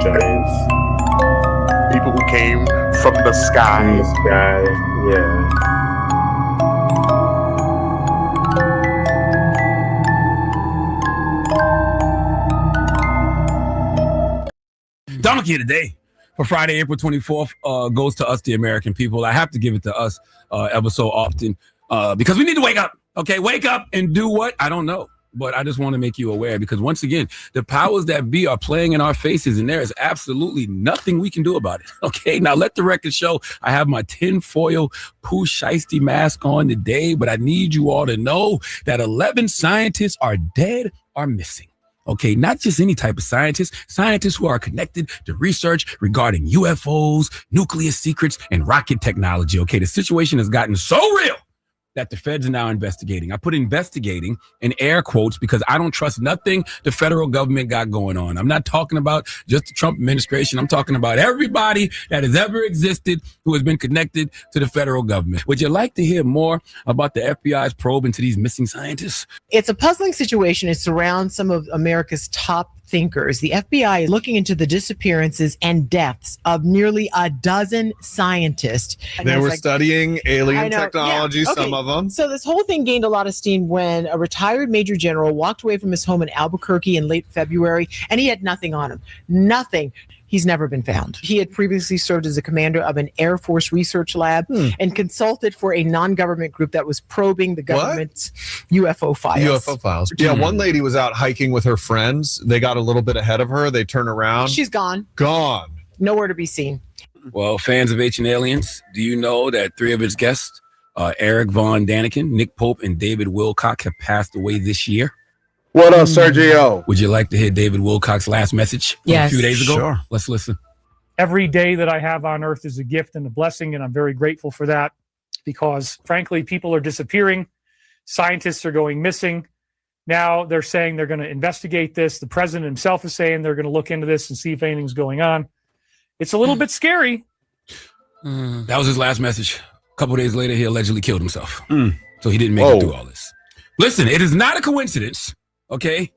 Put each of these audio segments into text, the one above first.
giant giants. People who came from the sky. In the sky, yeah. Donkey of the day for Friday, April 24th goes to us, the American people. I have to give it to us ever so often because we need to wake up. Okay, wake up and do what? I don't know. But I just want to make you aware because once again, the powers that be are playing in our faces and there is absolutely nothing we can do about it. Okay, now let the record show I have my tinfoil Pooh Shiesty mask on today, but I need you all to know that 11 scientists are dead or missing. Okay, not just any type of scientists who are connected to research regarding UFOs, nuclear secrets, and rocket technology. Okay, the situation has gotten so real that the feds are now investigating. I put investigating in air quotes because I don't trust nothing the federal government got going on. I'm not talking about just the Trump administration. I'm talking about everybody that has ever existed who has been connected to the federal government. Would you like to hear more about the FBI's probe into these missing scientists? It's a puzzling situation. It surrounds some of America's top thinkers. The FBI is looking into the disappearances and deaths of nearly a dozen scientists. They were studying alien technology, yeah. Okay. some of them. So this whole thing gained a lot of steam when a retired Major General walked away from his home in Albuquerque in late February, and he had nothing on him. Nothing. He's never been found. He had previously served as a commander of an Air Force research lab and consulted for a non-government group that was probing the government's UFO files. UFO files. Yeah, one lady was out hiking with her friends. They got a little bit ahead of her. They turn around. She's gone. Gone. Nowhere to be seen. Well, fans of Ancient Aliens, do you know that 3 of its guests, Eric Von Daniken, Nick Pope, and David Wilcock, have passed away this year? What up, Sergio? Would you like to hear David Wilcock's last message from a few days ago? Sure. Let's listen. Every day that I have on earth is a gift and a blessing, and I'm very grateful for that because, frankly, people are disappearing. Scientists are going missing. Now they're saying they're going to investigate this. The president himself is saying they're going to look into this and see if anything's going on. It's a little bit scary. That was his last message. A couple of days later, he allegedly killed himself. So he didn't make it through all this. Listen, it is not a coincidence, okay,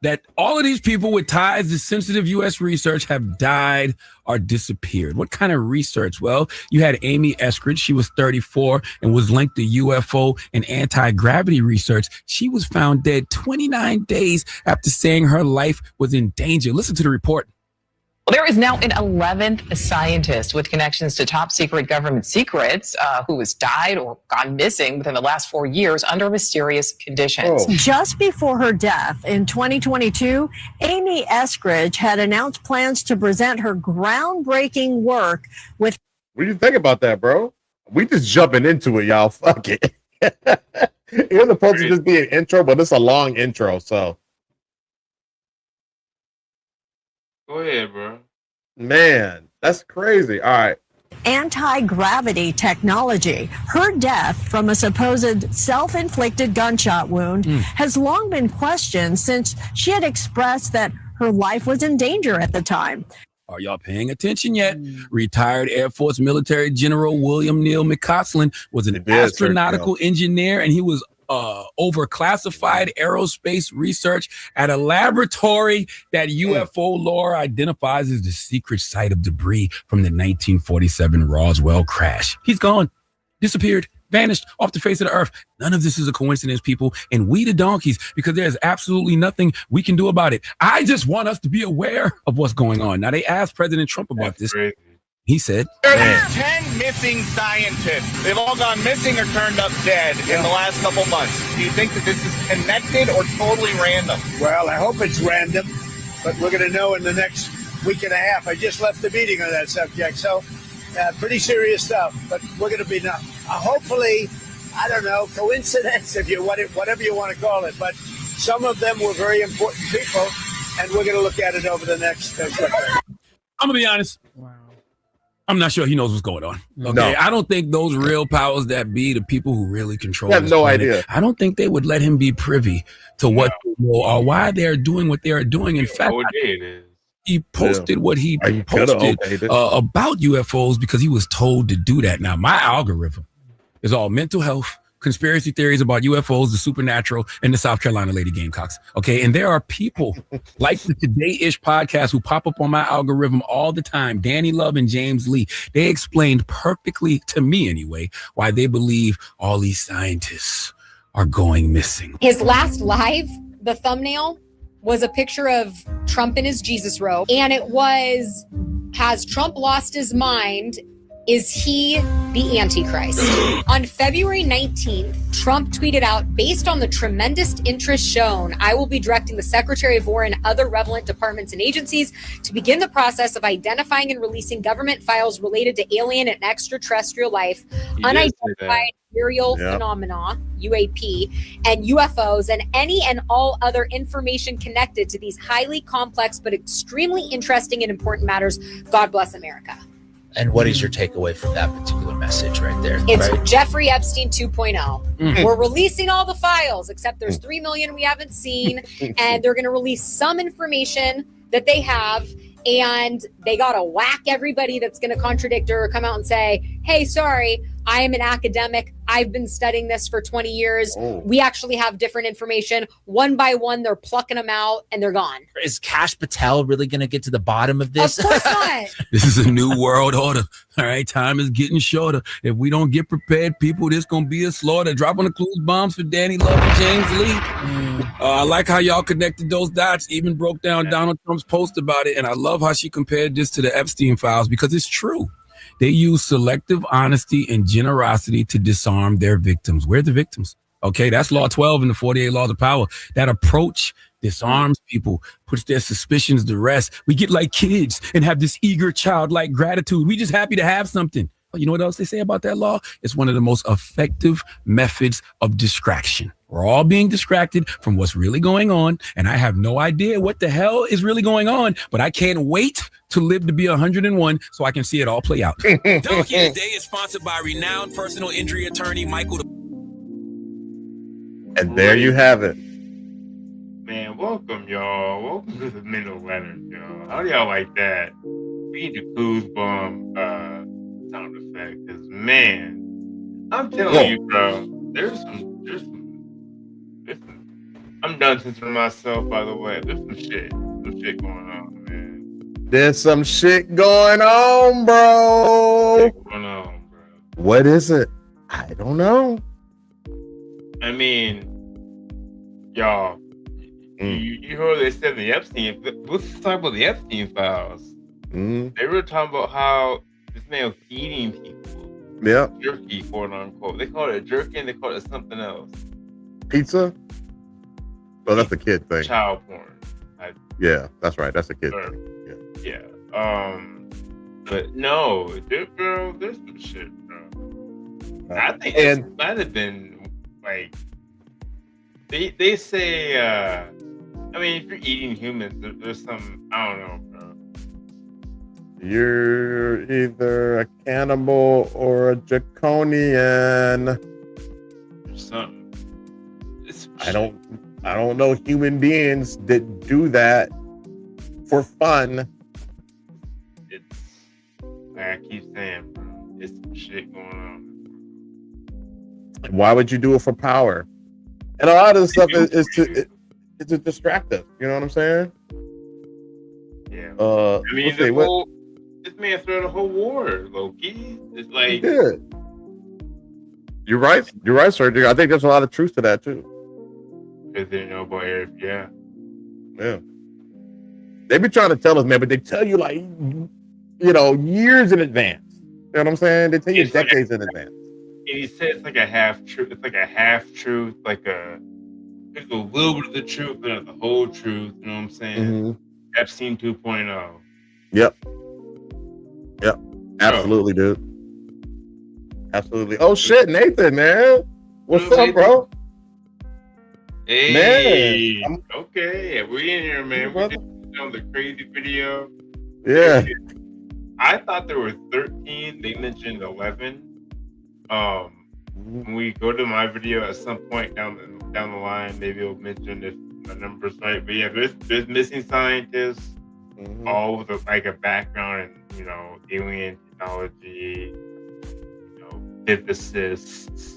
that all of these people with ties to sensitive U.S. research have died or disappeared. What kind of research? Well, you had Amy Eskridge. She was 34 and was linked to UFO and anti-gravity research. She was found dead 29 days after saying her life was in danger. Listen to the report. Well, there is now an 11th scientist with connections to top secret government secrets who has died or gone missing within the last 4 years under mysterious conditions. Just before her death in 2022, Amy Eskridge had announced plans to present her groundbreaking work with. What do you think about that, bro? We just jumping into it, y'all. Fuck it. It was supposed to just be an intro, but it's a long intro, so. Go ahead, bro. Man, that's crazy. All right. Anti-gravity technology. Her death from a supposed self-inflicted gunshot wound has long been questioned since she had expressed that her life was in danger at the time. Are y'all paying attention yet? Retired Air Force Military General William Neal McCausland was an astronautical engineer, and he was over classified aerospace research at a laboratory that UFO lore identifies as the secret site of debris from the 1947 Roswell crash. He's gone, disappeared, vanished off the face of the earth. None of this is a coincidence, people, and we the donkeys, because there's absolutely nothing we can do about it. I just want us to be aware of what's going on. Now, they asked President Trump about this. Crazy. He said, There are 10 missing scientists. They've all gone missing or turned up dead in the last couple months. Do you think that this is connected or totally random? Well, I hope it's random, but we're going to know in the next week and a half. I just left the meeting on that subject, so pretty serious stuff, but we're going to be hopefully, I don't know, coincidence, if you whatever you want to call it, but some of them were very important people, and we're going to look at it over the next I'm going to be honest. Wow. I'm not sure he knows what's going on. Okay, No. I don't think those real powers that be, the people who really control, I have this no planet, idea. I don't think they would let him be privy to what or why they're doing what they are doing. In fact, he posted what he posted about UFOs because he was told to do that. Now, my algorithm is all mental health, conspiracy theories about UFOs, the supernatural, and the South Carolina Lady Gamecocks. Okay. And there are people like the Today-ish podcast who pop up on my algorithm all the time. Danny Love and James Lee. They explained perfectly, to me anyway, why they believe all these scientists are going missing. His last live, the thumbnail was a picture of Trump in his Jesus robe. And it was, has Trump lost his mind? Is he the Antichrist? On February 19th, Trump tweeted out, based on the tremendous interest shown, I will be directing the Secretary of War and other relevant departments and agencies to begin the process of identifying and releasing government files related to alien and extraterrestrial life, unidentified aerial phenomena, UAP, and UFOs, and any and all other information connected to these highly complex but extremely interesting and important matters. God bless America. And what is your takeaway from that particular message right there? It's right? Jeffrey Epstein 2.0. We're releasing all the files, except there's 3 million we haven't seen, and they're going to release some information that they have, and they got to whack everybody that's going to contradict or come out and say, hey, sorry, I am an academic. I've been studying this for 20 years. We actually have different information. One by one, they're plucking them out and they're gone. Is Kash Patel really going to get to the bottom of this? Of course not. This is a new world order. All right, time is getting shorter. If we don't get prepared, people, this gonna be a slaughter. Dropping the clues bombs for Danny Love and James Lee. I like how y'all connected those dots. Even broke down Donald Trump's post about it, and I love how she compared this to the Epstein files because it's true. They use selective honesty and generosity to disarm their victims. We're the victims. Okay, that's Law 12 in the 48 Laws of Power. That approach disarms people, puts their suspicions to rest. We get like kids and have this eager childlike gratitude. We just happy to have something. You know what else they say about that law? It's one of the most effective methods of distraction. We're all being distracted from what's really going on, and I have no idea what the hell is really going on, but I can't wait to live to be 101 so I can see it all play out. Donkey Today is sponsored by renowned personal injury attorney Michael. And there you have it. Man, welcome, y'all. Welcome to the Mental Letters, y'all. How do y'all like that? We need the clues bomb sound effect, because, man, I'm telling you, bro, there's some, I'm done censoring myself, by the way. There's some shit going on, man. There's some shit going on, bro. What is it? I don't know. I mean, y'all, you heard what they said in the Epstein. Let's talk about the Epstein files. They were talking about how this man was eating people. Yeah. Jerky, quote unquote. They call it a jerky and they call it something else. Pizza? Oh, that's a kid thing. Child porn. Yeah, that's right. That's a kid thing. Yeah. But no, bro, there's some shit, bro. I think this might have been like they say. I mean, if you're eating humans, there's some. I don't know, bro. You're either a cannibal or a draconian. Something. I don't know human beings that do that for fun. It's like I keep saying, bro. It's some shit going on. Why would you do it for power? And a lot of the stuff is to distract us. You know what I'm saying? Yeah. I mean, this man started a whole war, low-key. It's like... Yeah. You're right. You're right, sir. I think there's a lot of truth to that, too. Because they know about Eric, yeah. They be trying to tell us, man, but they tell you, like, years in advance. You know what I'm saying? They tell you decades in advance. And he said it's like a half truth. It's like a half truth, there's a little bit of the truth, but not the whole truth. You know what I'm saying? Epstein 2.0. Yep. Absolutely, dude. Absolutely. Oh shit, Nathan, man. What's up, bro? Hey, man. Okay, we in here, man. We just on the crazy video. Yeah. I thought there were 13. They mentioned 11. When we go to my video at some point down the line, maybe it'll mention if my number's right. But yeah, there's missing scientists, all with a background in alien technology, physicists,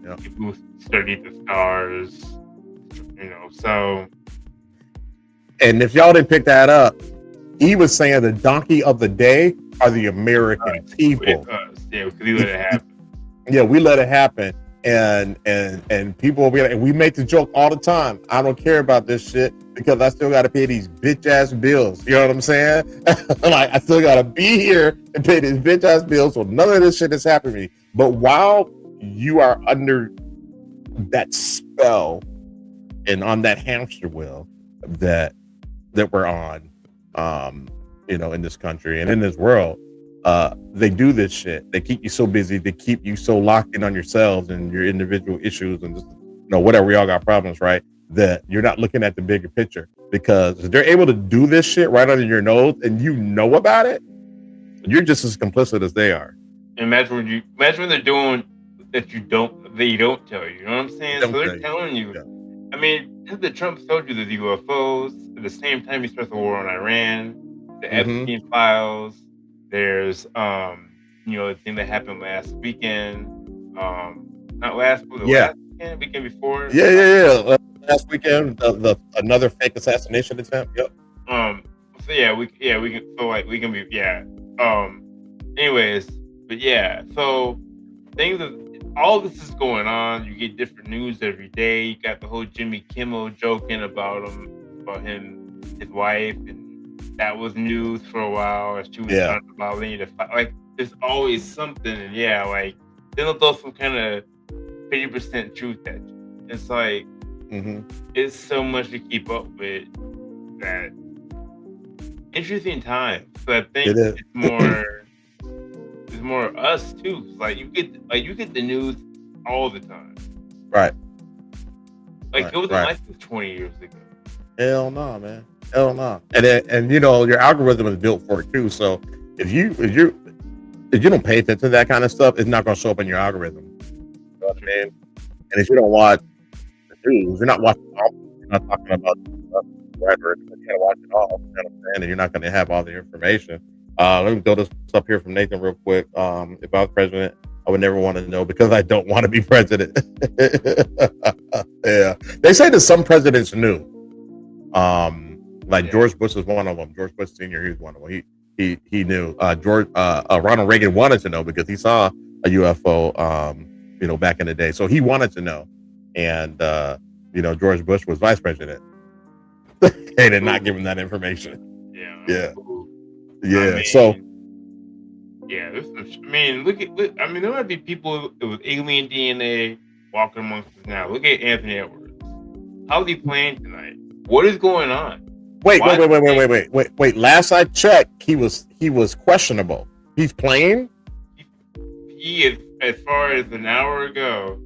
Yeah. People who study the stars, so. And if y'all didn't pick that up, he was saying the donkey of the day are the American people. Yeah, because we let it happen. Yeah, we let it happen. And people will be like, and we make the joke all the time. I don't care about this shit because I still got to pay these bitch ass bills. You know what I'm saying? Like, I still got to be here and pay these bitch ass bills. So none of this shit is happening to me. But while you are under that spell and on that hamster wheel that we're on, in this country and in this world, they do this shit. They keep you so busy. They keep you so locked in on yourselves and your individual issues and just, whatever. We all got problems, right? That you're not looking at the bigger picture, because if they're able to do this shit right under your nose and you know about it, you're just as complicit as they are. Imagine when they're doing that they don't tell you. You know what I'm saying? So they're telling you. Yeah. I mean, the Trump told you the UFOs at the same time he starts the war on Iran, the Epstein files. There's the thing that happened last weekend. Not last weekend before. Yeah. Last weekend, the another fake assassination attempt. Yep. We can be. Anyways, but yeah. So all this is going on. You get different news every day. You got the whole Jimmy Kimmel joking about him, his wife, and that was news for a while. As she was talking about they need to fight. Like, there's always something, and then they'll throw some kind of 50% truth at you. It's like it's so much to keep up with. That interesting time. So I think it's more us too. Like you get the news all the time. Right. It wasn't like this 20 years ago. Hell no, man. Hell no. And your algorithm is built for it too. So if you don't pay attention to that kind of stuff, it's not going to show up in your algorithm. You know what I mean? And if you don't watch the news, you're not watching all. You're not talking about whatever. You can't watch it all. You know what I'm saying? And you're not going to have all the information. Let me throw this up here from Nathan real quick. If I was president, I would never want to know because I don't want to be president. Yeah, they say that some presidents knew. George Bush was one of them. George Bush Sr. He was one of them. He knew. Ronald Reagan wanted to know because he saw a UFO. Back in the day, so he wanted to know. And George Bush was vice president. They did not give him that information. Yeah. There might be people with alien DNA walking amongst us now. Look at Anthony Edwards. How's he playing tonight? What is going on? Wait. Last I checked, he was questionable. He's playing? He is, as far as an hour ago,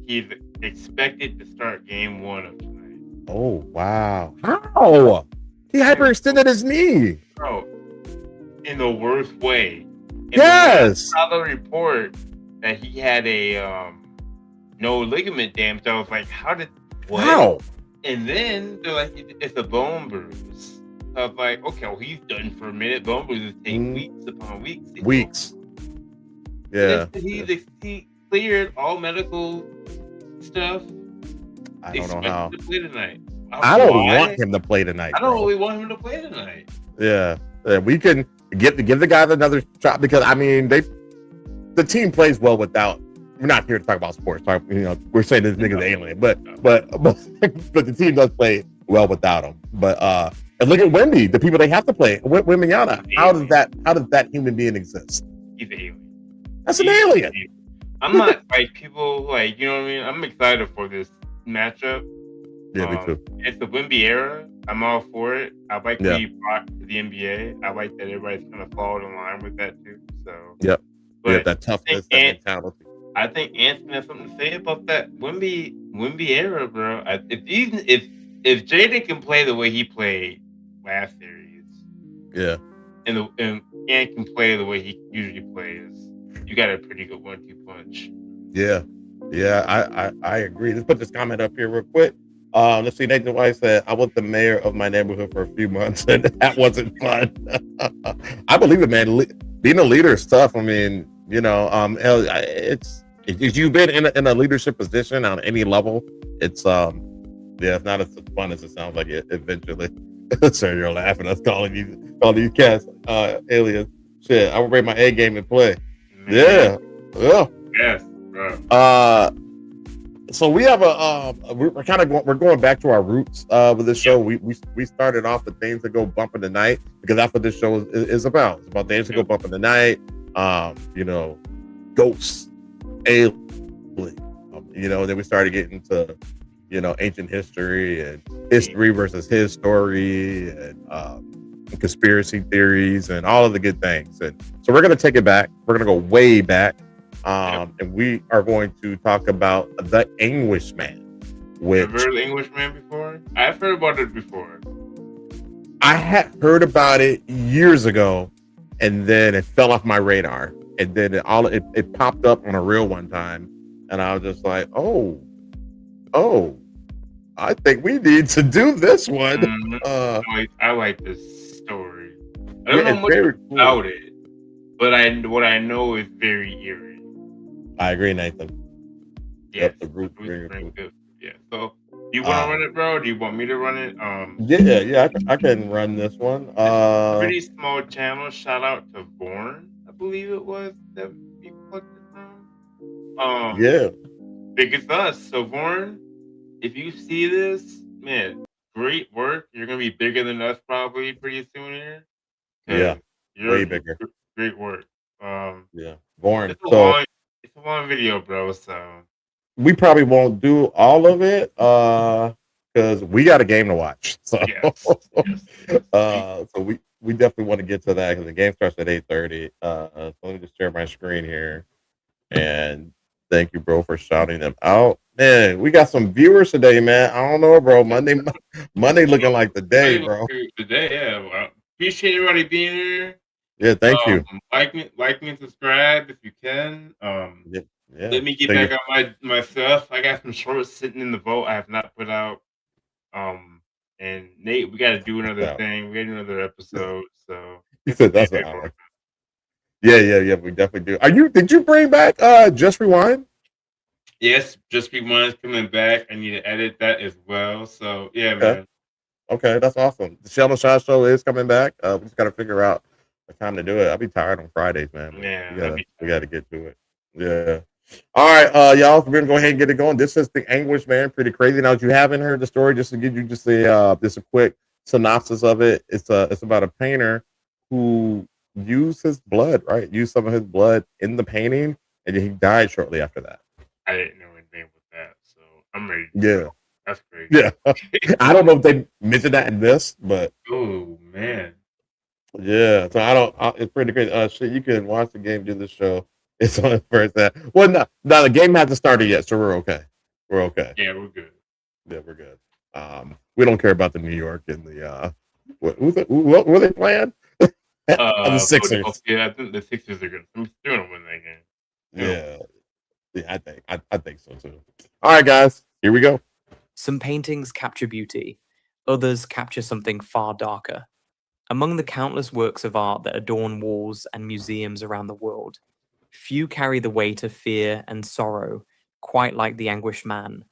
he's expected to start game 1 of tonight. Oh, wow. How? He hyperextended his knee. Bro, in the worst way. Yes. I saw the report that he had a no ligament damage. I was like, how? And then they're like, it's a bone bruise. So I was like, okay, well, he's done for a minute. Bone bruises take weeks upon weeks. Weeks. Yeah. He cleared all medical stuff. I don't know how. To play tonight. I don't want him to play tonight. I don't really want him to play tonight. Yeah. We can give the guys another shot because the team plays well without. We're not here to talk about sports. We're saying this nigga's alien, but the team does play well without him. But and look at Wemby, the people they have to play. Wembanyama. How does that human being exist? He's an alien. That's an alien. I'm not people you know what I mean. I'm excited for this matchup. Yeah, me too. It's the Wemby era. I'm all for it. I like that he brought to the NBA. I like that everybody's kind of followed in line with that too. So that toughness, that mentality. I think Anthony has something to say about that Wemby era, bro. If Jaden can play the way he played last series, and Ant can play the way he usually plays, you got a pretty good 1-2 punch. Yeah, I agree. Let's put this comment up here real quick. Let's see. Nathan White said, "I was the mayor of my neighborhood for a few months, and that wasn't fun." I believe it, man. Being a leader is tough. I mean, it's If you've been in a leadership position on any level, it's it's not as fun as it sounds like it eventually. So you're laughing. Us calling these cats aliens. Shit, I will bring my A game and play. Yeah. Yes, bro. So we have we're going back to our roots with this show. We started off with things that go bump in the night because that's what this show is about. It's about things that go bump in the night. Ghosts, aliens. Then we started getting to ancient history and history versus his story and conspiracy theories and all of the good things. And so we're gonna take it back. We're gonna go way back. And we are going to talk about the Anguished Man. Which Have you heard of the Anguished Man before? I've heard about it before. I had heard about it years ago, and then it fell off my radar. And then it popped up on a reel one time, and I was just like, oh, I think we need to do this one. I like this story. I don't know much about it, but what I know is very eerie. I agree, Nathan. Yes. Yeah. So, do you want to run it, bro? Or do you want me to run it? Yeah. I can run this one. Pretty small channel. Shout out to Vorn, I believe it was that we plugged it from. Yeah. Big as us. So Vorn, if you see this, man, great work. You're gonna be bigger than us probably pretty soon here. Yeah. Way bigger. Great work. Yeah. Vorn. It's a long video, bro. So we probably won't do all of it because we got a game to watch. So so we definitely want to get to that because the game starts at 8:30. So let me just share my screen here. And thank you, bro, for shouting them out. Man, we got some viewers today, man. I don't know, bro. Monday looking like the day, bro. Yeah. Well, appreciate everybody being here. Yeah, thank you. Like me and subscribe if you can. Yeah. Let me get back on my stuff. I got some shorts sitting in the vault I have not put out. And Nate, we got to do another thing. We got to do another episode. So he said that's an hour. Yeah. We definitely do. Did you bring back Just Rewind? Yes, Just Rewind's coming back. I need to edit that as well. So yeah, man. Okay, that's awesome. The Sheldon Shaw Show is coming back. We just got to figure out the time to do it. I'll be tired on Fridays, man. Yeah, we got to get to it. Yeah. All right, y'all. We're gonna go ahead and get it going. This is the Anguished Man. Pretty crazy. Now, if you haven't heard the story, just to give you just a quick synopsis of it. It's about a painter who used his blood, right? Used some of his blood in the painting, and he died shortly after that. I didn't know anything with that, so I'm ready. Yeah. That's crazy. Yeah. I don't know if they mentioned that in this, but oh man. Yeah. So it's pretty crazy. Shit, you can watch the game, do the show. It's on the first half. Well, no, the game hasn't started yet, so we're okay. We're okay. Yeah, we're good. Yeah, we're good. We don't care about the New York and the what were they playing? The Sixers. Yeah, I think the Sixers are good. I'm still gonna win that game. Yeah, I think so too. All right, guys, here we go. Some paintings capture beauty, others capture something far darker. Among the countless works of art that adorn walls and museums around the world, few carry the weight of fear and sorrow quite like the Anguished Man.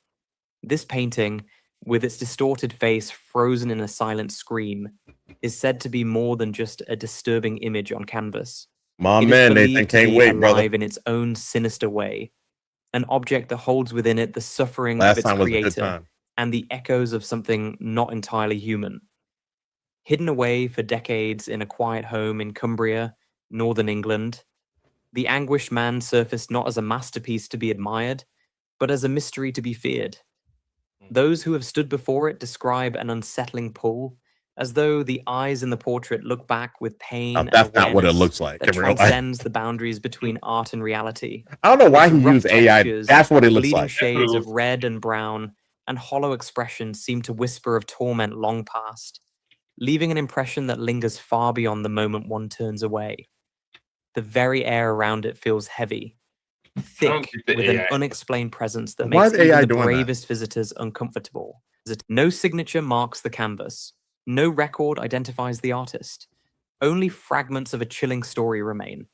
This painting, with its distorted face frozen in a silent scream, is said to be more than just a disturbing image on canvas. My man, Nathan, can't wait, brother. Alive in its own sinister way, an object that holds within it the suffering of its creator and the echoes of something not entirely human. Hidden away for decades in a quiet home in Cumbria, northern England, the Anguished Man surfaced not as a masterpiece to be admired, but as a mystery to be feared. Those who have stood before it describe an unsettling pull, as though the eyes in the portrait look back with pain. Now, that's not what it looks like. That transcends the boundaries between art and reality. I don't know why he used AI. That's what it looks like. Shades of red and brown and hollow expressions seem to whisper of torment long past, leaving an impression that lingers far beyond the moment one turns away. The very air around it feels heavy, thick, with an unexplained presence that makes even the bravest visitors uncomfortable. No signature marks the canvas. No record identifies the artist. Only fragments of a chilling story remain.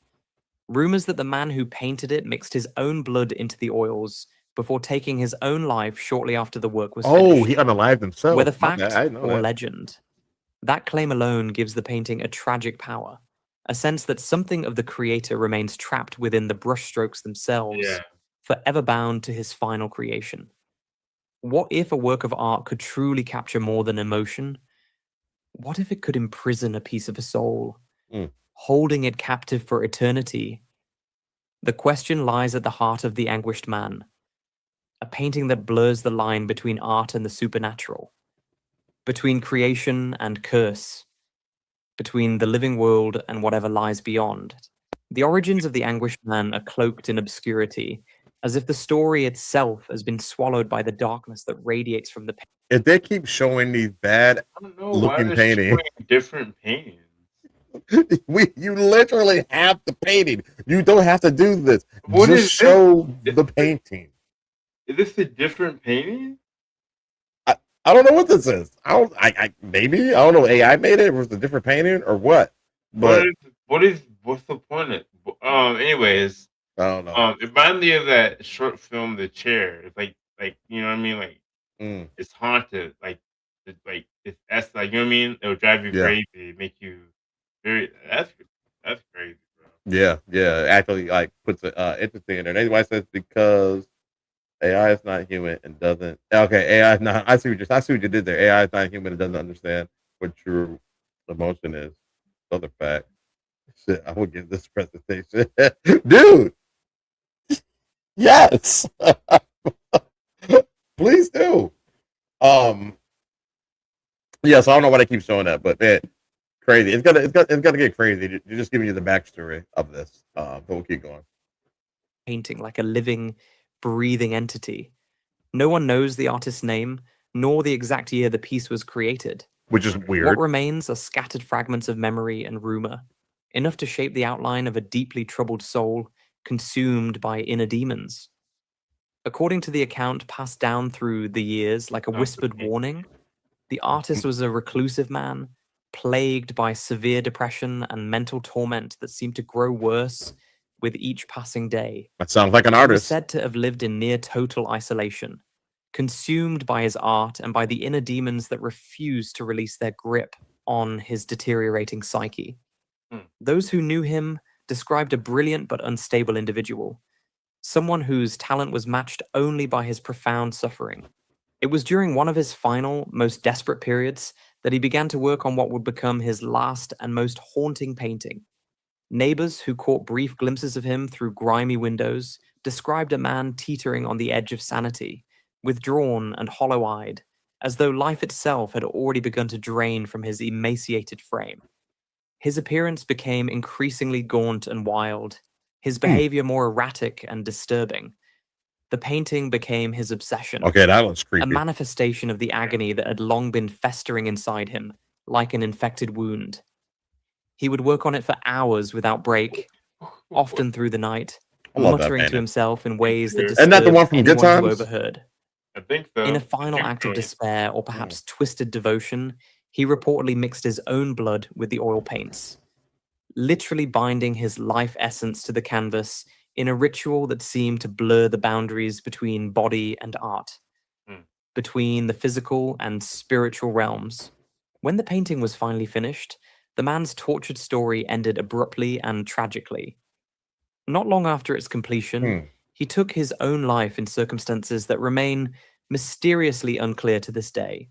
Rumors that the man who painted it mixed his own blood into the oils before taking his own life shortly after the work was finished. He unalived himself. Whether My fact bad, I didn't know or that. legend, that claim alone gives the painting a tragic power, a sense that something of the creator remains trapped within the brushstrokes themselves, Yeah. forever bound to his final creation. What if a work of art could truly capture more than emotion? What if it could imprison a piece of a soul, holding it captive for eternity? The question lies at the heart of The Anguished Man, a painting that blurs the line between art and the supernatural, between creation and curse, between the living world and whatever lies beyond. The origins of The Anguished Man are cloaked in obscurity, as if the story itself has been swallowed by the darkness that radiates from the painting. If they keep showing these bad I don't know why looking they're paintings, showing different paintings. you literally have the painting. You don't have to do this. What Just is show the painting. Is this a different painting? I don't know what this is. Maybe I don't know. AI made it. Was it a different painting or what? But What's the point of? Anyways, I don't know. It reminded me of that short film, The Chair. It's like you know what I mean, like it's haunted, that's like you know what I mean. It'll drive you crazy, make you very. That's crazy, bro. Yeah. Actually, like puts it interesting in there. That's why it says because AI is not human and doesn't. Okay, AI is not. I see what you did there. AI is not human and doesn't understand what true emotion is. Other fact. Shit, I will give this presentation, dude. Yes, please do. Yeah, so I don't know why they keep showing that, but man, crazy. It's gonna get crazy. You're just giving you the backstory of this. But we'll keep going. Painting like a living, breathing entity. No one knows the artist's name, nor the exact year the piece was created. Which is weird. What remains are scattered fragments of memory and rumor, enough to shape the outline of a deeply troubled soul consumed by inner demons. According to the account passed down through the years like a whispered warning, the artist was a reclusive man, plagued by severe depression and mental torment that seemed to grow worse with each passing day. That sounds like an He was artist. said to have lived in near total isolation, consumed by his art and by the inner demons that refused to release their grip on his deteriorating psyche. Those who knew him described a brilliant but unstable individual, someone whose talent was matched only by his profound suffering. It was during one of his final, most desperate periods that he began to work on what would become his last and most haunting painting. Neighbors who caught brief glimpses of him through grimy windows described a man teetering on the edge of sanity, withdrawn and hollow-eyed, as though life itself had already begun to drain from his emaciated frame. His appearance became increasingly gaunt and wild, his behavior more erratic and disturbing. The painting became his obsession. Okay, that looks creepy. A manifestation of the agony that had long been festering inside him, like an infected wound. He would work on it for hours without break, often through the night, muttering to himself in ways that disturbed anyone who overheard. I think so. In a final act of despair, or perhaps twisted devotion, he reportedly mixed his own blood with the oil paints, literally binding his life essence to the canvas in a ritual that seemed to blur the boundaries between body and art, between the physical and spiritual realms. When the painting was finally finished, the man's tortured story ended abruptly and tragically. Not long after its completion, he took his own life in circumstances that remain mysteriously unclear to this day.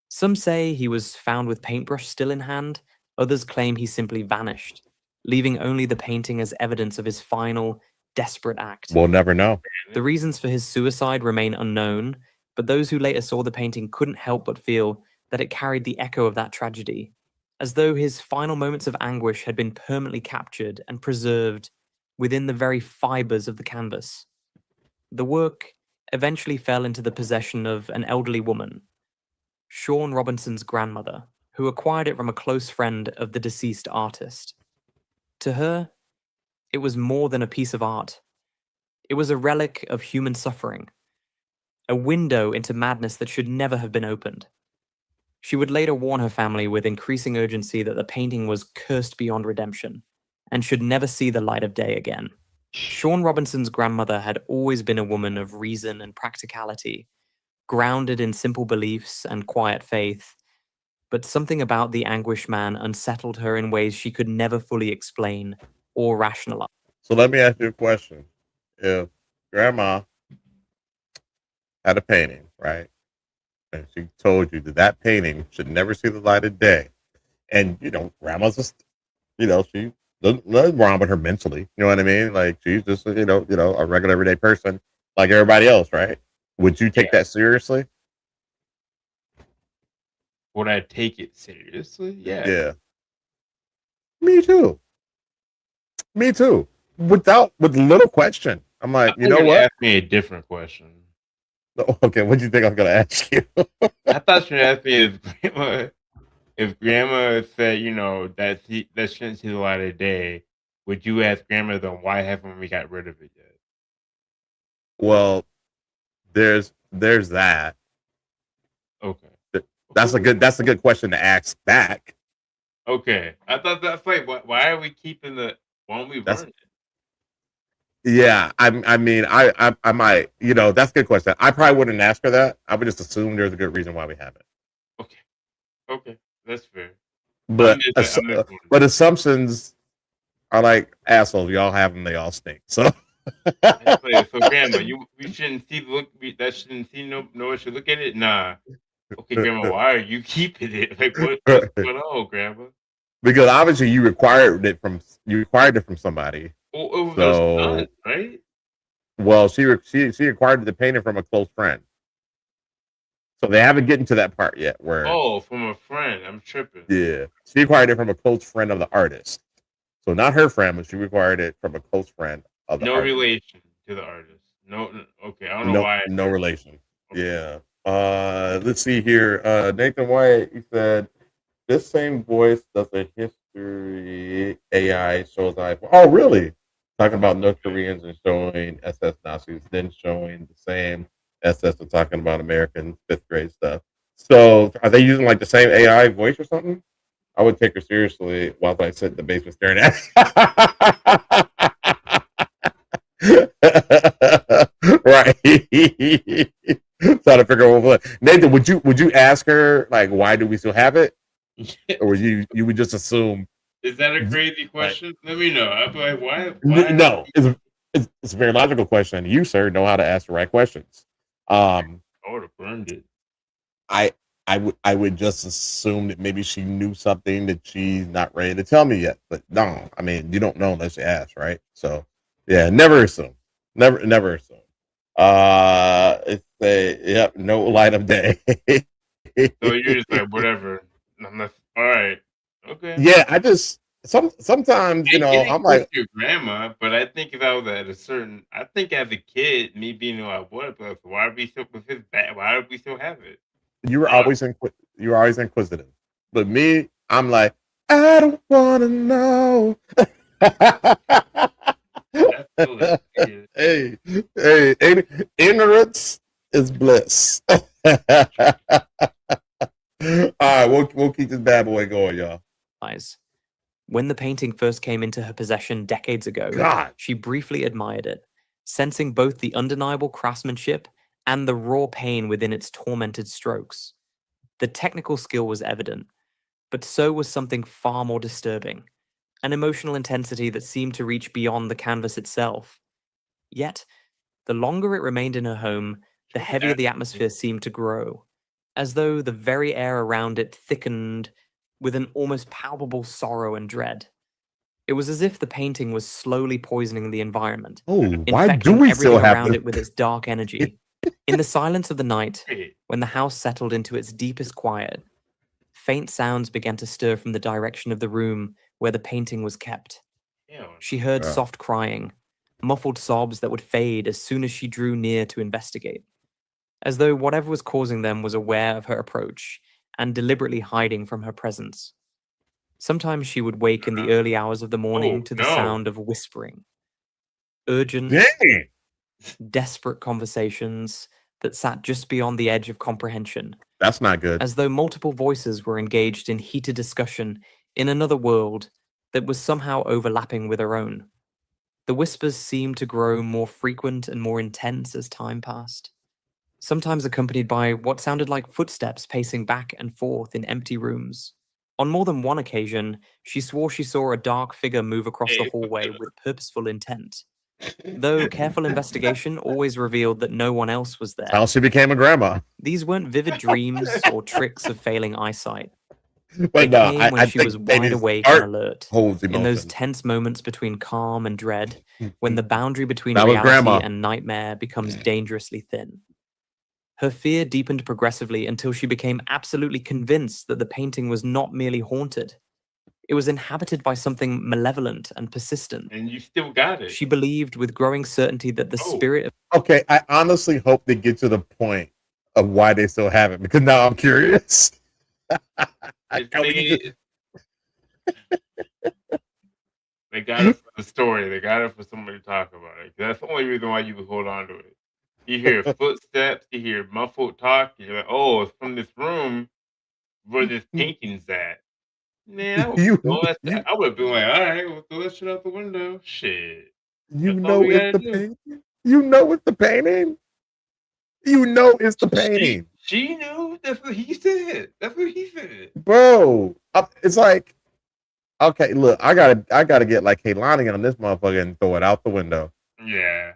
Some say he was found with paintbrush still in hand, others claim he simply vanished, leaving only the painting as evidence of his final, desperate act. We'll never know. The reasons for his suicide remain unknown, but those who later saw the painting couldn't help but feel that it carried the echo of that tragedy, as though his final moments of anguish had been permanently captured and preserved within the very fibers of the canvas. The work eventually fell into the possession of an elderly woman, Sean Robinson's grandmother, who acquired it from a close friend of the deceased artist. To her, it was more than a piece of art. It was a relic of human suffering, a window into madness that should never have been opened. She would later warn her family with increasing urgency that the painting was cursed beyond redemption, and should never see the light of day again. Sean Robinson's grandmother had always been a woman of reason and practicality, grounded in simple beliefs and quiet faith, but something about the Anguished Man unsettled her in ways she could never fully explain or rationalize. So let me ask you a question. If grandma had a painting, right? And she told you that painting should never see the light of day. And, grandma's just, she nothing wrong with her mentally. You know what I mean? Like, she's just, a regular everyday person like everybody else, right? Would you take that seriously? Would I take it seriously? Yeah. Yeah. Me too. With little question. I'm like, you know what? Ask me a different question. Okay, what do you think I was gonna ask you? I thought you were asking me if grandma said, that shouldn't see the light of day, would you ask grandma then why haven't we got rid of it yet? Well, there's that. Okay. That's a good question to ask back. Okay. I thought that's like why are we keeping why don't we burn it? Yeah, I mean, I might, that's a good question. I probably wouldn't ask her that. I would just assume there's a good reason why we have it. Okay, that's fair. But assumptions are like assholes. Y'all have them, they all stink. So, so grandma, we shouldn't see that shouldn't see no one should look at it. Nah. Okay, grandma, why are you keeping it? Like what's going on, grandma? Because obviously you required it from somebody. Well, it was so, not, right? Well, she acquired the painting from a close friend. So they haven't gotten to that part yet. Where from a friend, I'm tripping. Yeah, she acquired it from a close friend of the artist. So not her friend, but she acquired it from a close friend of the artist. No relation to the artist. No. Okay, I don't know why. No relation. Okay. Yeah. Let's see here. Nathan White, he said, this same voice does a history AI shows iPhone. Oh, really? Talking about North Koreans and showing SS Nazis, then showing the same SS and talking about American 5th grade stuff. So are they using like the same AI voice or something? I would take her seriously whilst I sit in the basement staring at right. Trying to figure out what. Nathan, would you ask her like why do we still have it? Or you would just assume? Is that a crazy question? Let me know. I'd be like, why? No, it's a very logical question. You, sir, know how to ask the right questions. I would have burned it. I would just assume that maybe she knew something that she's not ready to tell me yet. But no, I mean, you don't know unless you ask, right? So yeah, never assume. Never assume. It's no light of day. So you're just like whatever. All right. Okay. Yeah, I just sometimes I'm like your grandma, but I think if I was I think as a kid, me being who I was, why are we still with his back? Why do we still have it? You were always inquisitive, but me, I'm like, I don't want to know. Hey, ignorance is bliss. All right, we'll keep this bad boy going, y'all. When the painting first came into her possession decades ago, she briefly admired it, sensing both the undeniable craftsmanship and the raw pain within its tormented strokes. The technical skill was evident, but so was something far more disturbing, an emotional intensity that seemed to reach beyond the canvas itself. Yet, the longer it remained in her home, the heavier the atmosphere seemed to grow, as though the very air around it thickened with an almost palpable sorrow and dread. It was as if the painting was slowly poisoning the environment, why do we still have around it with its dark energy. In the silence of the night, when the house settled into its deepest quiet, faint sounds began to stir from the direction of the room where the painting was kept. She heard soft crying, muffled sobs that would fade as soon as she drew near to investigate, as though whatever was causing them was aware of her approach and deliberately hiding from her presence. Sometimes she would wake in the early hours of the morning to the sound of whispering. Urgent, desperate conversations that sat just beyond the edge of comprehension. That's not good. As though multiple voices were engaged in heated discussion in another world that was somehow overlapping with her own. The whispers seemed to grow more frequent and more intense as time passed, sometimes accompanied by what sounded like footsteps pacing back and forth in empty rooms. On more than one occasion, she swore she saw a dark figure move across the hallway with purposeful intent. Though careful investigation always revealed that no one else was there. How she became a grandma. These weren't vivid dreams or tricks of failing eyesight. But They no, came when she was wide awake and alert. In those tense moments between calm and dread, when the boundary between reality and nightmare becomes dangerously thin. Her fear deepened progressively until she became absolutely convinced that the painting was not merely haunted. It was inhabited by something malevolent and persistent. And you still got it. She believed with growing certainty that the spirit of... Okay, I honestly hope they get to the point of why they still have it, because now I'm curious. They got it for the story. They got it for somebody to talk about it. That's the only reason why you would hold on to it. You hear footsteps, you hear muffled talk, and you're like, oh, it's from this room where this painting's at. Man, I would have been like, all right, we'll throw that shit out the window. Shit. You know it's the painting? You know it's the painting? You know it's the painting. She knew. That's what he said. That's what he said. Bro, it's like, okay, look, I gotta get like Kaylani on this motherfucker and throw it out the window. Yeah.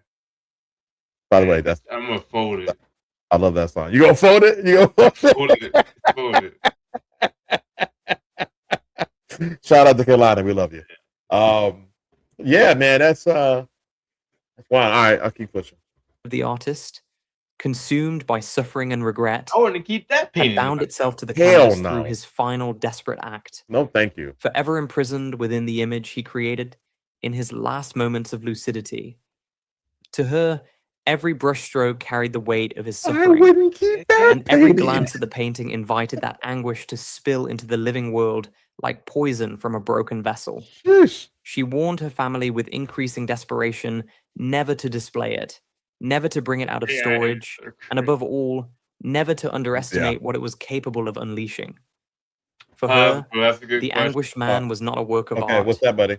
By the way, I'm gonna fold it. I love that song. You gonna fold it? You gonna fold it? Fold it. Shout out to Kaylani, we love you. Yeah, man, that's wow. All right, I'll keep pushing. The artist, consumed by suffering and regret, I want to keep that painting. Had bound itself to the canvas through his final desperate act. No, thank you. Forever imprisoned within the image he created in his last moments of lucidity. To her, every brushstroke carried the weight of his suffering. I wouldn't keep that and every glance at the painting invited that anguish to spill into the living world like poison from a broken vessel. Sheesh. She warned her family with increasing desperation never to display it, never to bring it out of storage, and above all, never to underestimate what it was capable of unleashing. For her, the Anguished Man was not a work of art. Okay, what's that, buddy?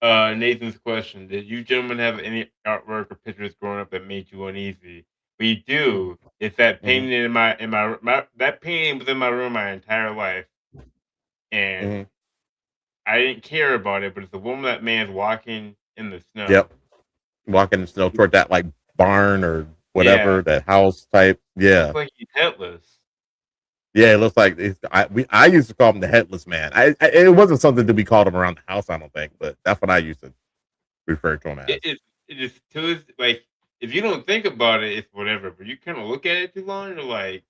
Nathan's question: did you gentlemen have any artwork or pictures growing up that made you uneasy? We do. It's that painting in my that painting was in my room my entire life, and I didn't care about it. But it's the woman that man's walking in the snow. Yep, walking in the snow toward that like barn or whatever, that house type. Yeah, it's like he's headless. Yeah, it looks like I used to call him the Headless Man. It wasn't something to be called him around the house, I don't think, but that's what I used to refer to him as. It is like if you don't think about it, it's whatever. But you kind of look at it too long, you're like,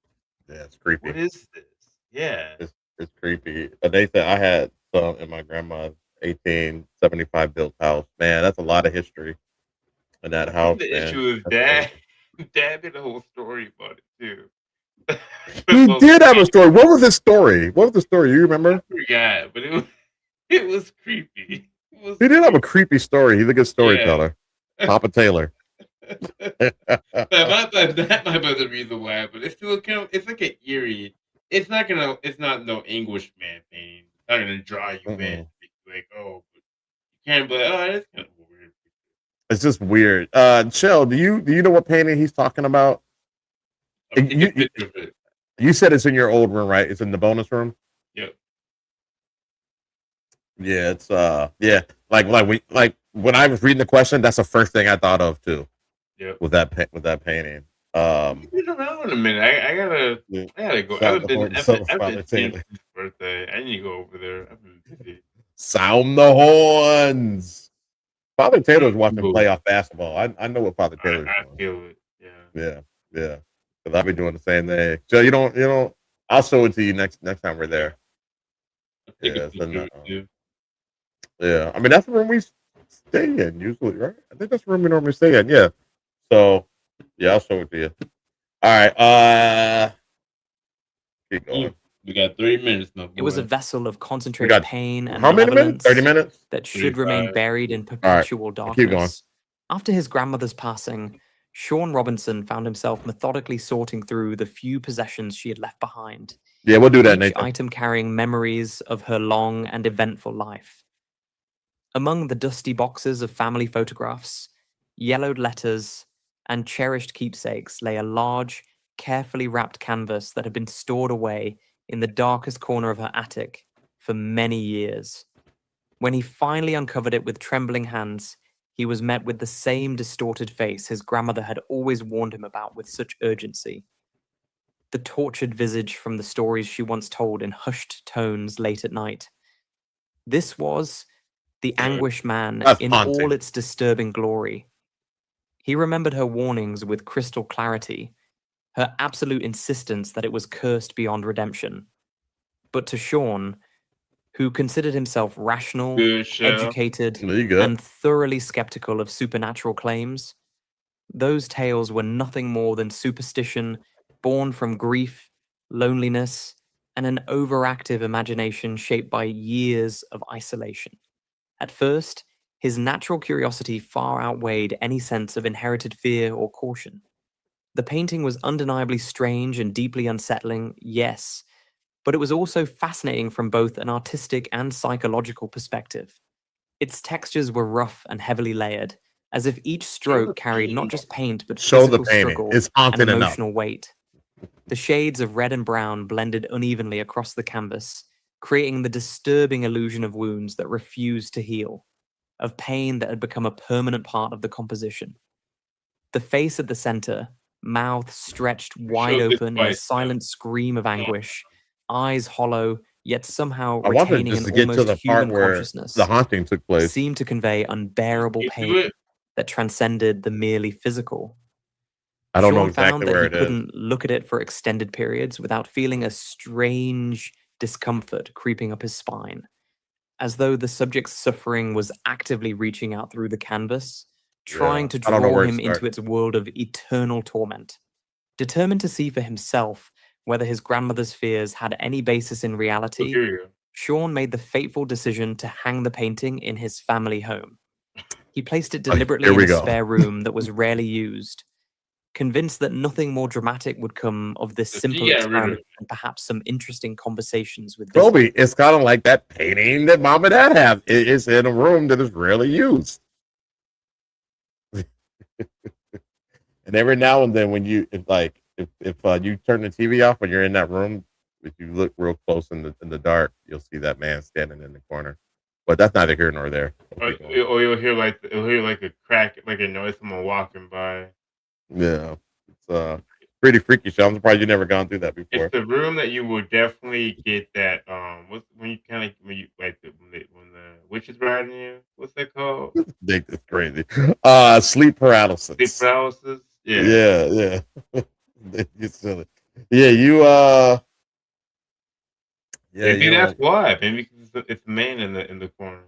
yeah, it's creepy. What is this? Yeah, it's creepy. They said I had some in my grandma's 1875 built house. Man, that's a lot of history in that house. The issue is Dad did a whole story about it too. He did have a story. What was his story? What was the story? You remember? I forgot, but it was creepy. He did have a creepy story. He's a good storyteller. Yeah. Papa Taylor. that might be the reason why, but it's still kind of, it's like an eerie. It's not no Anguished Man painting. It's not gonna draw you in. Like, oh, but you can't be like, oh, that's kind of weird. It's just weird. Chill. Do you know what painting he's talking about? You said it's in your old room, right? It's in the bonus room. Yep. Yeah, it's like when I was reading the question, that's the first thing I thought of too. Yep. With that painting. You've been around a minute. I gotta go. I've been his birthday. I need to go over there. I've been busy. Sound the horns. Father Taylor's watching playoff basketball. I know what Father Taylor's doing. I feel it. Yeah. Because I'll be doing the same thing. So you don't. I'll show it to you next time we're there. Yeah. Yeah. I mean, that's the room we stay in usually, right? I think that's the room we normally stay in. Yeah. So yeah, I'll show it to you. All right. Keep going. We got 3 minutes now. It was a vessel of concentrated pain and how many minutes? 30 minutes. That should remain buried in perpetual darkness. Keep going. After his grandmother's passing, Sean Robinson found himself methodically sorting through the few possessions she had left behind. Yeah, we'll do that, Each item carrying memories of her long and eventful life. Among the dusty boxes of family photographs, yellowed letters, and cherished keepsakes lay a large, carefully wrapped canvas that had been stored away in the darkest corner of her attic for many years. When he finally uncovered it with trembling hands, he was met with the same distorted face his grandmother had always warned him about with such urgency. The tortured visage from the stories she once told in hushed tones late at night. This was the Anguished Man in all its disturbing glory. He remembered her warnings with crystal clarity, her absolute insistence that it was cursed beyond redemption. But to Sean, who considered himself rational, educated, and thoroughly skeptical of supernatural claims, those tales were nothing more than superstition born from grief, loneliness, and an overactive imagination shaped by years of isolation. At first, his natural curiosity far outweighed any sense of inherited fear or caution. The painting was undeniably strange and deeply unsettling, yes, but it was also fascinating from both an artistic and psychological perspective. Its textures were rough and heavily layered, as if each stroke carried not just paint but physical struggle and emotional weight. The shades of red and brown blended unevenly across the canvas, creating the disturbing illusion of wounds that refused to heal, of pain that had become a permanent part of the composition. The face at the center, mouth stretched wide open in a silent scream of anguish, eyes hollow, yet somehow retaining an almost human consciousness, the haunting took place, seemed to convey unbearable pain that transcended the merely physical. I don't know Sean exactly found that where he it is. couldn't look at it for extended periods without feeling a strange discomfort creeping up his spine, as though the subject's suffering was actively reaching out through the canvas, trying to draw him into its world of eternal torment. Determined to see for himself whether his grandmother's fears had any basis in reality, Sean made the fateful decision to hang the painting in his family home. He placed it deliberately in a spare room that was rarely used, convinced that nothing more dramatic would come of this simple experiment and perhaps some interesting conversations with visitors. Kobe, it's kind of like that painting that mom and dad have. It's in a room that is rarely used. And every now and then when you if you turn the TV off when you're in that room, if you look real close in the dark, you'll see that man standing in the corner. But that's neither here nor there. Or you'll hear like a crack, like a noise someone walking by. Yeah, it's pretty freaky show. I'm surprised you never gone through that before. It's the room that you will definitely get that. When the witch is riding you. What's that called? It's crazy. Sleep paralysis. Sleep paralysis. Yeah. You're silly. Yeah, you. Maybe that's why. Maybe it's the man in the corner.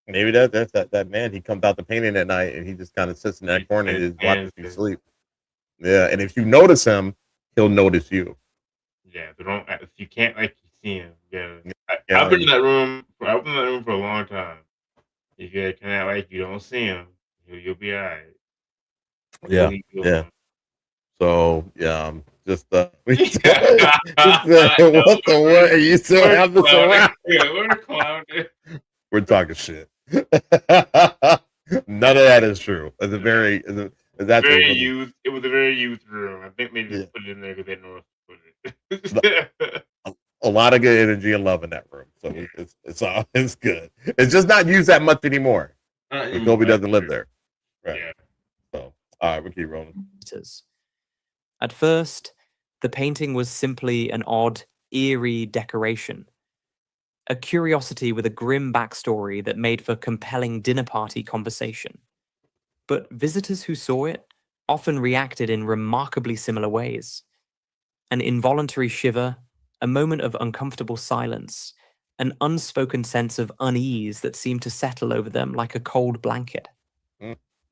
Maybe that's that man. He comes out the painting at night and he just kind of sits in that corner and just watches you sleep. Yeah, and if you notice him, he'll notice you. Yeah, but if you can't see him. Yeah, I've been in that room. I've been in that room for a long time. If you you don't see him, you'll be all right. Yeah. So just what the what? Are you still have this around? Yeah, we're clouded. We're talking shit. None of that is true. It's a very used. It was a very used room. I think they just put it in there because they know where to put it. A lot of good energy and love in that room. So it's good. It's just not used that much anymore. Kobe doesn't live there. Right. Yeah. So all right, we'll keep rolling. At first, the painting was simply an odd, eerie decoration. A curiosity with a grim backstory that made for compelling dinner party conversation. But visitors who saw it often reacted in remarkably similar ways. An involuntary shiver, a moment of uncomfortable silence, an unspoken sense of unease that seemed to settle over them like a cold blanket.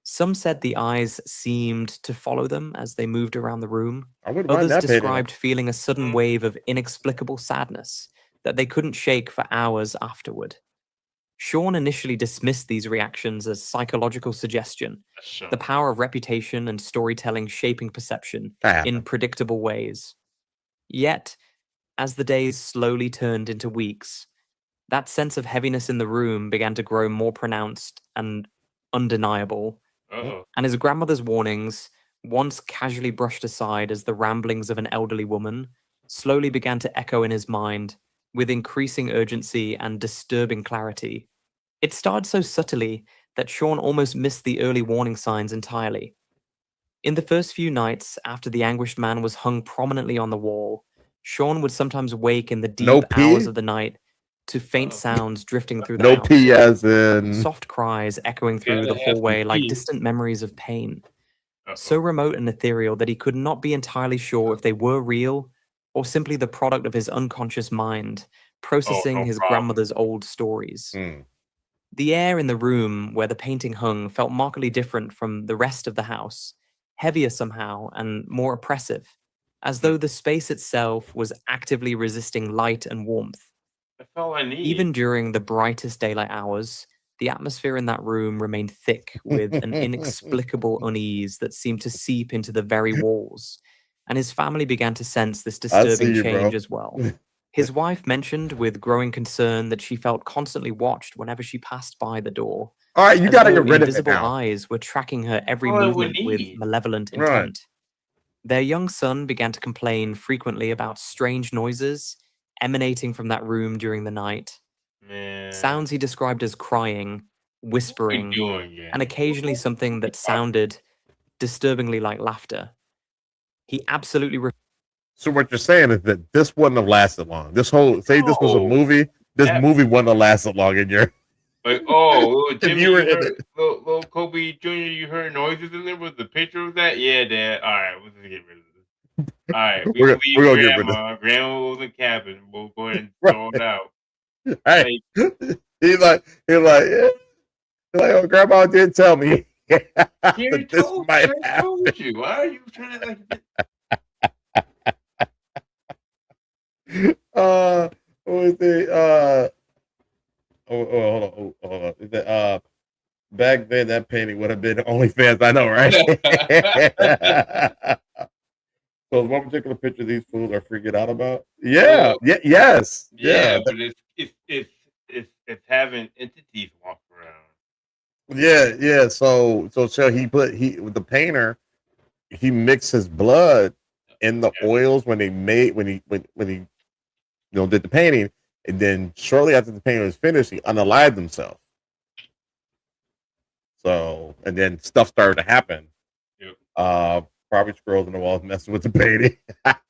Some said the eyes seemed to follow them as they moved around the room. Others described feeling a sudden wave of inexplicable sadness that they couldn't shake for hours afterward. Sean initially dismissed these reactions as psychological suggestion, the power of reputation and storytelling shaping perception in predictable ways. Yet, as the days slowly turned into weeks, That sense of heaviness in the room began to grow more pronounced and undeniable. And his grandmother's warnings, once casually brushed aside as the ramblings of an elderly woman, slowly began to echo in his mind with increasing urgency and disturbing clarity. It started so subtly that Sean almost missed the early warning signs entirely. In the first few nights after the Anguished Man was hung prominently on the wall, Sean would sometimes wake in the deep hours of the night to faint sounds drifting through the No house. P as in Soft cries echoing through the hallway like distant memories of pain. So remote and ethereal that he could not be entirely sure if they were real or simply the product of his unconscious mind, processing his grandmother's old stories. The air in the room where the painting hung felt markedly different from the rest of the house, heavier somehow and more oppressive, as though the space itself was actively resisting light and warmth. That's all I need. Even during the brightest daylight hours, the atmosphere in that room remained thick with an inexplicable unease that seemed to seep into the very walls, and his family began to sense this disturbing change as well. His wife mentioned with growing concern that she felt constantly watched whenever she passed by the door. All right, you got to get rid of it invisible now. eyes were tracking her every movement with malevolent intent. Their young son began to complain frequently about strange noises emanating from that room during the night. Sounds he described as crying, whispering, and occasionally something that sounded disturbingly like laughter. He absolutely So what you're saying is that this wouldn't have lasted long. This whole this was a movie. This movie wouldn't have lasted long in your. Like, little Jimmy, you were in it. Little Kobe Jr., you heard noises in there with the picture of that? Yeah, Dad. All right, let's get rid of this. All right, we're gonna get rid of Grandma. Grandma was in cabin. We'll go ahead and throw it out. Hey, he's like, oh, Grandma did tell me. She told you. Why are you trying to like? What was the hold on. Is that, back then that painting would have been OnlyFans. I know, right? So one particular picture these fools are freaking out about. Yeah, yes. Yeah, but it's having entities walk around. Yeah. So with the painter, he mixed his blood in the oils when he did the painting, and then shortly after the painting was finished, he unalived himself. So, and then stuff started to happen. Probably squirrels in the walls messing with the painting. That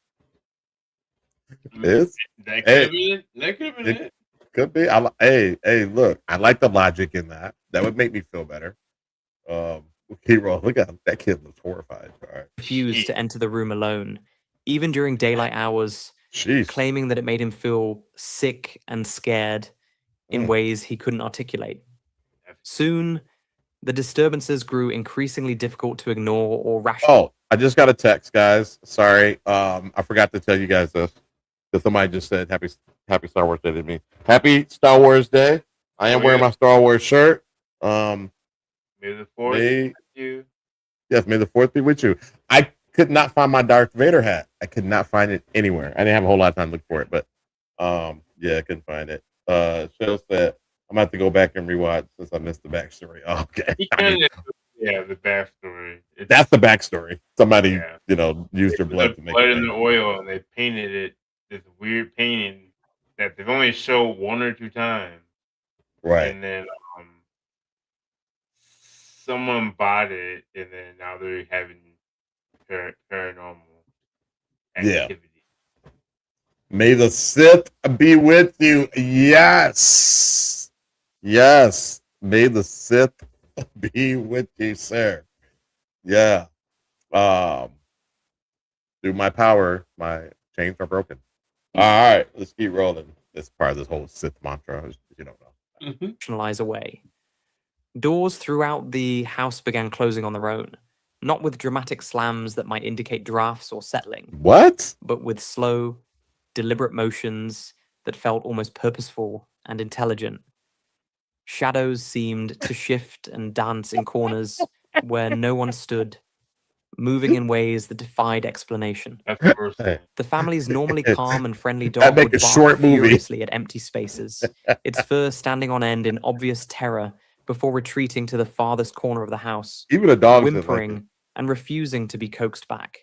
could have been it. Could be. Hey, look, I like the logic in that. That would make me feel better. Look at that kid looks horrified. All right. Refused to enter the room alone, even during daylight hours, claiming that it made him feel sick and scared in ways he couldn't articulate. Soon, the disturbances grew increasingly difficult to ignore or rationalize. Oh, I just got a text, guys. Sorry, I forgot to tell you guys this. Because somebody just said happy Star Wars Day to me. Happy Star Wars Day. I am wearing my Star Wars shirt. May the 4th be with you. Yes, may the 4th be with you. I could not find my Darth Vader hat. I could not find it anywhere. I didn't have a whole lot of time to look for it, but I couldn't find it. Cheryl said I'm gonna have to go back and rewatch since I missed the backstory. Okay. The backstory. That's the backstory. Somebody, used their blood to make blood in the oil, and they painted it this weird painting that they've only showed 1 or 2 times. Right. And then someone bought it, and then now they're having paranormal activity. Yeah. May the Sith be with you. Yes. May the Sith be with you, sir. Yeah. Through my power, my chains are broken. All right, let's keep rolling. It's part of this whole Sith mantra. You don't know. Rationalize away. Doors throughout the house began closing on their own, not with dramatic slams that might indicate drafts or settling. What? But with slow, deliberate motions that felt almost purposeful and intelligent. Shadows seemed to shift and dance in corners where no one stood, moving in ways that defied explanation. That's the worst thing. The family's normally calm and friendly That'd dog make would a bark short movie. furiously at empty spaces, its fur standing on end in obvious terror before retreating to the farthest corner of the house, Even the dogs didn't like whimpering it. and refusing to be coaxed back.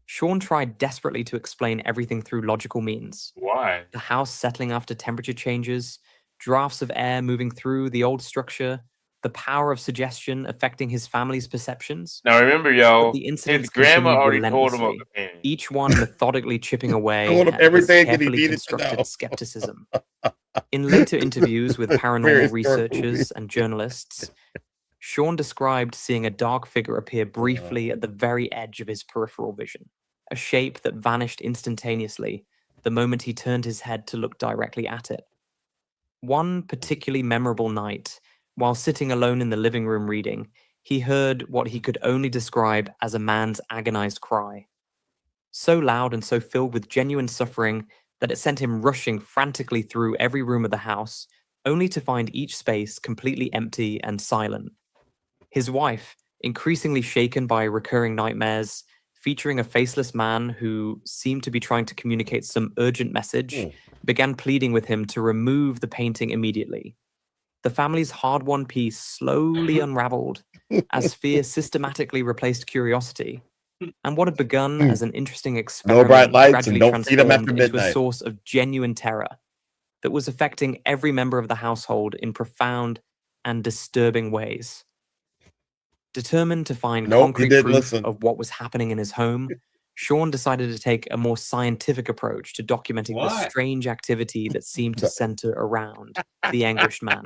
Sean tried desperately to explain everything through logical means. Why? The house settling after temperature changes, drafts of air moving through the old structure, the power of suggestion affecting his family's perceptions. Now remember, But y'all, the incidents his grandma continued already told him about relentlessly, the painting. each one methodically chipping away Told him at his everything that he carefully needed to know. constructed skepticism. In later interviews with Very paranormal short researchers movie. and journalists, Sean described seeing a dark figure appear briefly at the very edge of his peripheral vision, a shape that vanished instantaneously the moment he turned his head to look directly at it. One particularly memorable night, while sitting alone in the living room reading, he heard what he could only describe as a man's agonized cry. So loud and so filled with genuine suffering that it sent him rushing frantically through every room of the house, only to find each space completely empty and silent. His wife, increasingly shaken by recurring nightmares, featuring a faceless man who seemed to be trying to communicate some urgent message, began pleading with him to remove the painting immediately. The family's hard-won peace slowly unraveled as fear systematically replaced curiosity, and what had begun as an interesting No experiment bright lights gradually and don't feed them transformed after into a midnight. source of genuine terror that was affecting every member of the household in profound and disturbing ways. Determined to find Nope, he concrete didn't proof listen. of what was happening in his home, Sean decided to take a more scientific approach to documenting the Why? strange activity that seemed to center around the Anguished Man.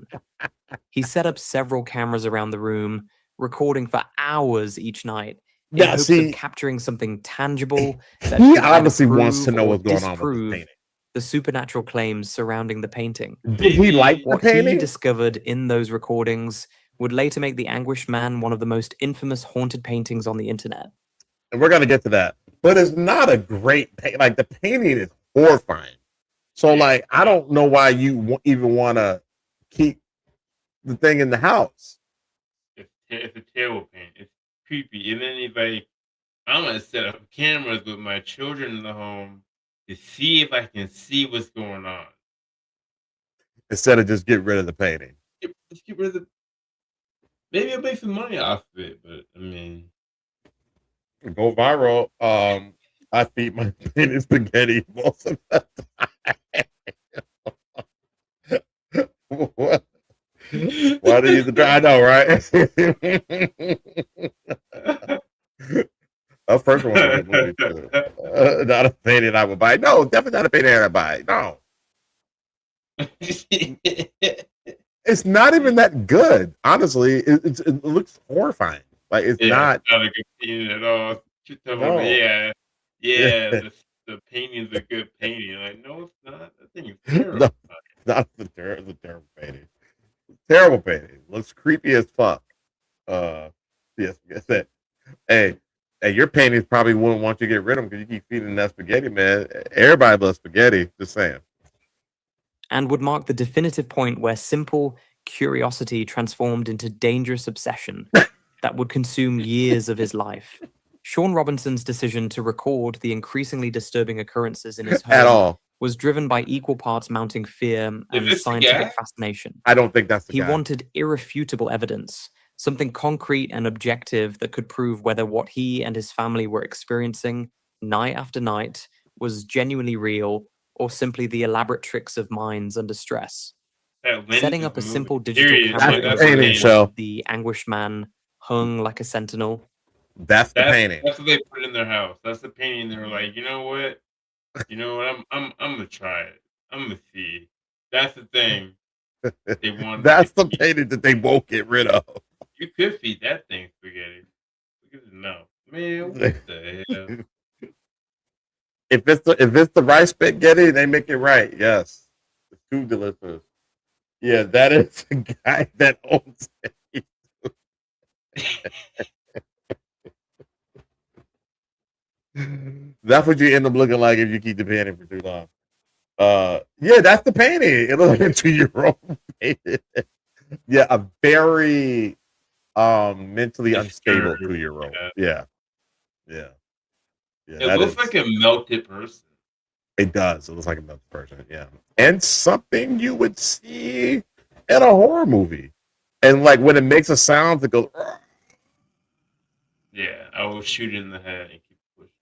He set up several cameras around the room, recording for hours each night in Now, hopes see, of capturing something tangible that he could either obviously wants to prove know or what's going on with this disprove painting. the supernatural claims surrounding the painting. Did he like the What he painting? discovered in those recordings would later make the Anguished Man one of the most infamous haunted paintings on the internet. And we're gonna get to that, but it's not a great paint. Like the painting is horrifying. So, like, I don't know why you even want to keep the thing in the house. It's a terrible paint. It's creepy. And then he's like, I'm gonna set up cameras with my children in the home to see if I can see what's going on. Instead of just get rid of the painting. Let's get rid of the. Maybe I'll make some money off of it, but I mean, Go viral. I feed my painted spaghetti most of the time. What? Why do you try? I know, right? That first one was a good movie too. Not a painting I would buy. No, definitely not a painting I would buy. No. It's not even that good. Honestly, it looks horrifying. Like it's not. It's not a good painting at all. No. Yeah, the painting's a good painting. Like, no, it's not. That thing is terrible. No, not the terrible. It's a terrible painting. Terrible painting. Looks creepy as fuck. Yes, that. Hey, your paintings probably wouldn't want you to get rid of them because you keep feeding that spaghetti, man. Everybody loves spaghetti. Just saying. And would mark the definitive point where simple curiosity transformed into dangerous obsession that would consume years of his life. Sean Robinson's decision to record the increasingly disturbing occurrences in his home At all. was driven by equal parts mounting fear and this the scientific guy? fascination. I don't think that's the He guy. wanted irrefutable evidence, something concrete and objective that could prove whether what he and his family were experiencing night after night was genuinely real or simply the elaborate tricks of minds under stress. Setting up a simple digital camera of the Anguished Man hung like a sentinel. That's the painting. That's what they put in their house. That's the painting. They were like, you know what? I'm gonna try it. I'm gonna see. That's the thing. They want. That's the painting that they won't get rid of. You could feed that thing spaghetti. Look at it now, man. What the hell? If it's the rice spaghetti, they make it right. Yes, it's too delicious. Yeah, that is the guy that owns it. That's what you end up looking like if you keep the painting for too long. Yeah, that's the painting. It looks like a 2-year-old painting. Yeah, a very mentally unstable 2-year-old. Yeah. Yeah. It looks like a melted person. It does. It looks like a melted person. Yeah. And something you would see in a horror movie. And like when it makes a sound, it goes. Yeah, I will shoot it in the head and keep pushing.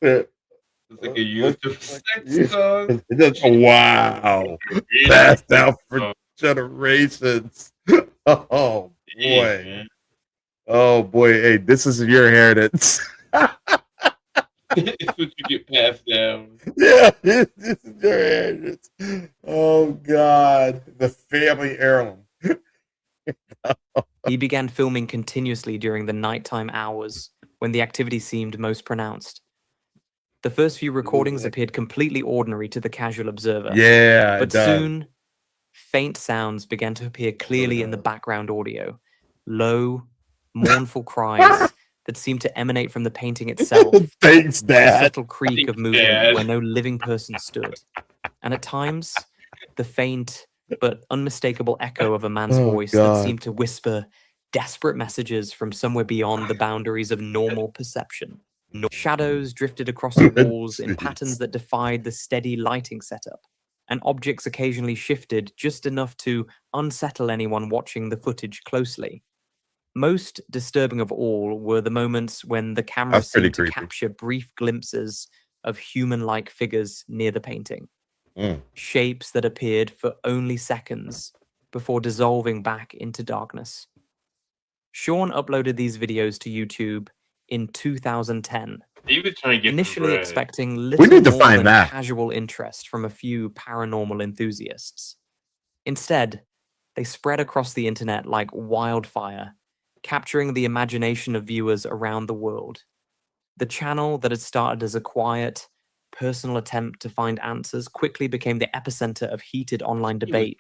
It's like a YouTube sex dog. Wow. Passed out for generations. Oh boy. Man. Oh boy. Hey, this is your inheritance. It's what you get passed down. Yeah, this is your inheritance. Oh God. The family heirloom. He began filming continuously during the nighttime hours when the activity seemed most pronounced. The first few recordings appeared completely ordinary to the casual observer. Yeah, but soon, faint sounds began to appear clearly in the background audio. Low, mournful cries that seemed to emanate from the painting itself. Thanks, Dad. A subtle creak of movement where no living person stood. And at times, the faint but unmistakable echo of a man's voice that seemed to whisper desperate messages from somewhere beyond the boundaries of normal perception. Shadows drifted across the walls in patterns that defied the steady lighting setup, and objects occasionally shifted just enough to unsettle anyone watching the footage closely. Most disturbing of all were the moments when the camera seemed to capture brief glimpses of human-like figures near the painting. Shapes that appeared for only seconds before dissolving back into darkness. Sean uploaded these videos to YouTube in 2010, initially expecting little more than casual interest from a few paranormal enthusiasts. Instead, they spread across the internet like wildfire, capturing the imagination of viewers around the world. The channel that had started as a quiet, personal attempt to find answers quickly became the epicenter of heated online debate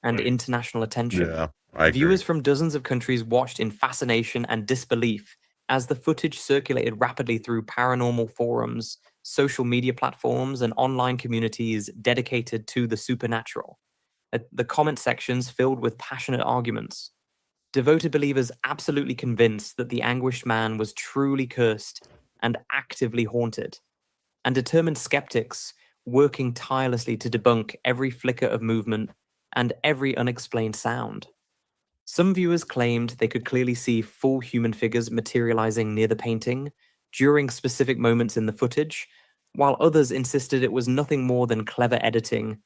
and international attention. Viewers from dozens of countries watched in fascination and disbelief as the footage circulated rapidly through paranormal forums, social media platforms, and online communities dedicated to the supernatural. The comment sections filled with passionate arguments. Devoted believers absolutely convinced that the Anguished Man was truly cursed and actively haunted, and determined skeptics working tirelessly to debunk every flicker of movement and every unexplained sound. Some viewers claimed they could clearly see full human figures materializing near the painting during specific moments in the footage, while others insisted it was nothing more than clever editing,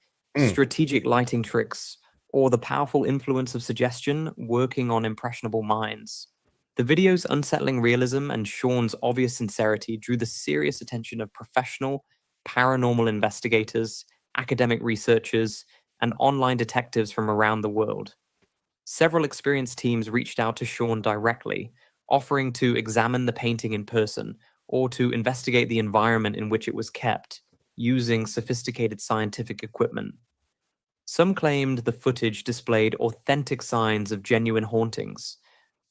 strategic lighting tricks, or the powerful influence of suggestion working on impressionable minds. The video's unsettling realism and Sean's obvious sincerity drew the serious attention of professional, paranormal investigators, academic researchers, and online detectives from around the world. Several experienced teams reached out to Sean directly, offering to examine the painting in person or to investigate the environment in which it was kept, using sophisticated scientific equipment. Some claimed the footage displayed authentic signs of genuine hauntings,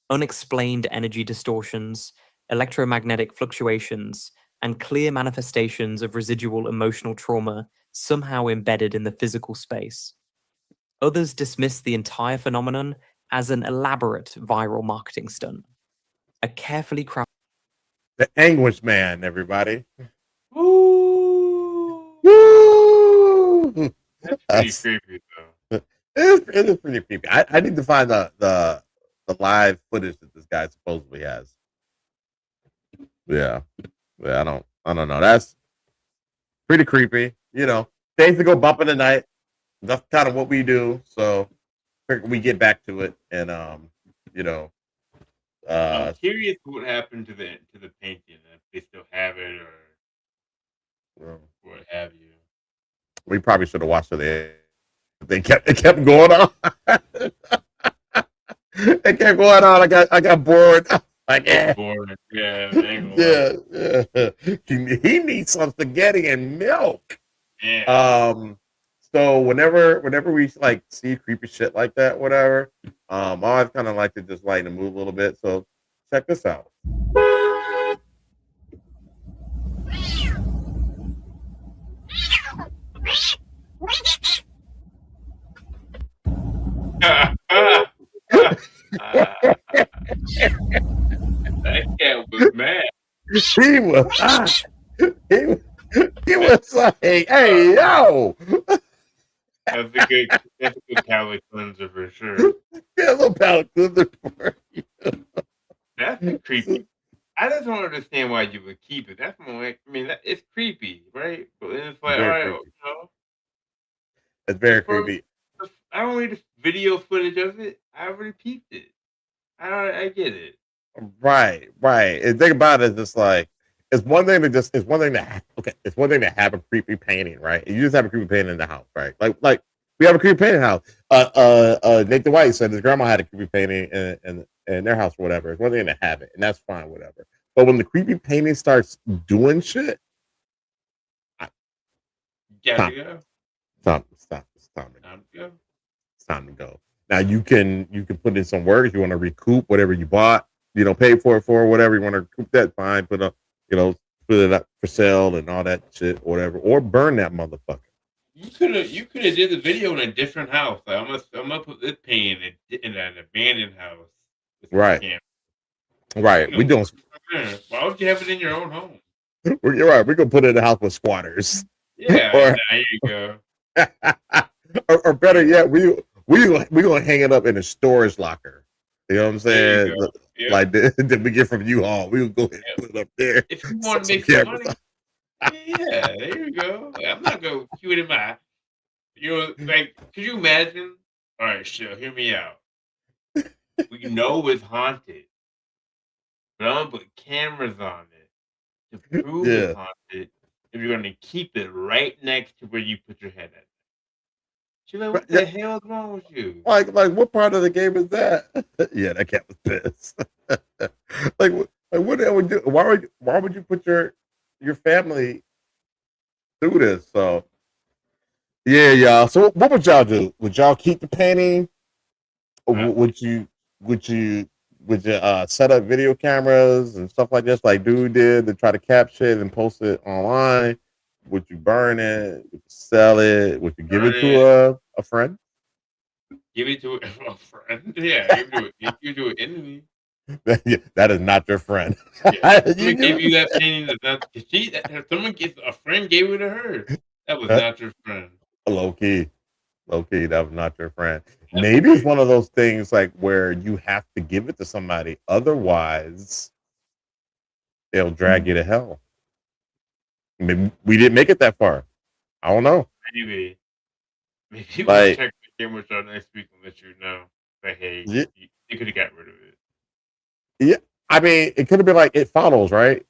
unexplained energy distortions, electromagnetic fluctuations, and clear manifestations of residual emotional trauma somehow embedded in the physical space. Others dismissed the entire phenomenon as an elaborate viral marketing stunt. A carefully crafted... The Anguished Man, everybody. Woo! Woo! That's pretty creepy, though. It is pretty creepy. I need to find the live footage that this guy supposedly has. Yeah. I don't know. That's pretty creepy. You know, days to go bump in the night. That's kind of what we do. So we get back to it, and I'm curious what happened to the painting. If they still have it or what have you. We probably should have watched it. It kept going on. It kept going on. I got bored. Like, bored. Yeah. He needs some spaghetti and milk. Yeah. So whenever we like see creepy shit like that, whatever, I always kind of like to just lighten the mood a little bit. So check this out. That cat was mad. He was hot. He was like, hey, yo. That's a good palate cleanser for sure. Yeah, a little palate cleanser for you. That's a creepy. I just don't understand why you would keep it. That's more like, I mean, it's creepy, right? But then it's like, all right, Creepy. It's very creepy. I don't need video footage of it. I already peeped it. I get it. Right. And think about it, it's like it's one thing to have a creepy painting, right? You just have a creepy painting in the house, right? Like we have a creepy painting in the house. Nathan White said his grandma had a creepy painting in their house or whatever. It's one thing to have it, and that's fine, whatever. But when the creepy painting starts doing shit, It's time to go. It's time to go. Now you can put in some work if you want to recoup whatever you bought, pay for it for whatever you want to recoup that, fine. Put it up for sale and all that shit, or whatever, or burn that motherfucker. You could have did the video in a different house. Like I'm gonna put this painting in an abandoned house. Right. We doing. Why would you have it in your own home? You're right. We're gonna put it in the house with squatters. Yeah, there you go. or better yet, we gonna hang it up in a storage locker. You know what I'm saying? Yep. Like that we get from U-Haul. We will go ahead and put it up there. If you want to make some money, yeah, there you go. I'm not gonna cue it in my. Like, could you imagine? All right, sure. Hear me out. We know it's haunted, but I'm gonna put cameras on it to prove it's haunted. If you're gonna keep it right next to where you put your head at. She's like, what the hell is wrong with you? Like what part of the game is that? Yeah, that cat was pissed. like what that would do? Why would you put your family through this? So yeah, y'all. So what would y'all do? Would y'all keep the painting? Or would you set up video cameras and stuff like this, like dude did, to try to capture it and post it online? Would you burn it? Would you sell it? Would you give it to a friend? Give it to a friend? Yeah, you do it enemy. That is not your friend. Yeah, someone gave you that painting. A friend gave it to her. That was not your friend. Low key, that was not your friend. Maybe it's one of those things like where you have to give it to somebody, otherwise they'll drag you to hell. Maybe we didn't make it that far. I don't know. Maybe we'll Like, check the camera shot next week and let you know. But hey, Yeah. you could have got rid of it. yeah, I mean, it could have been like It Follows, right?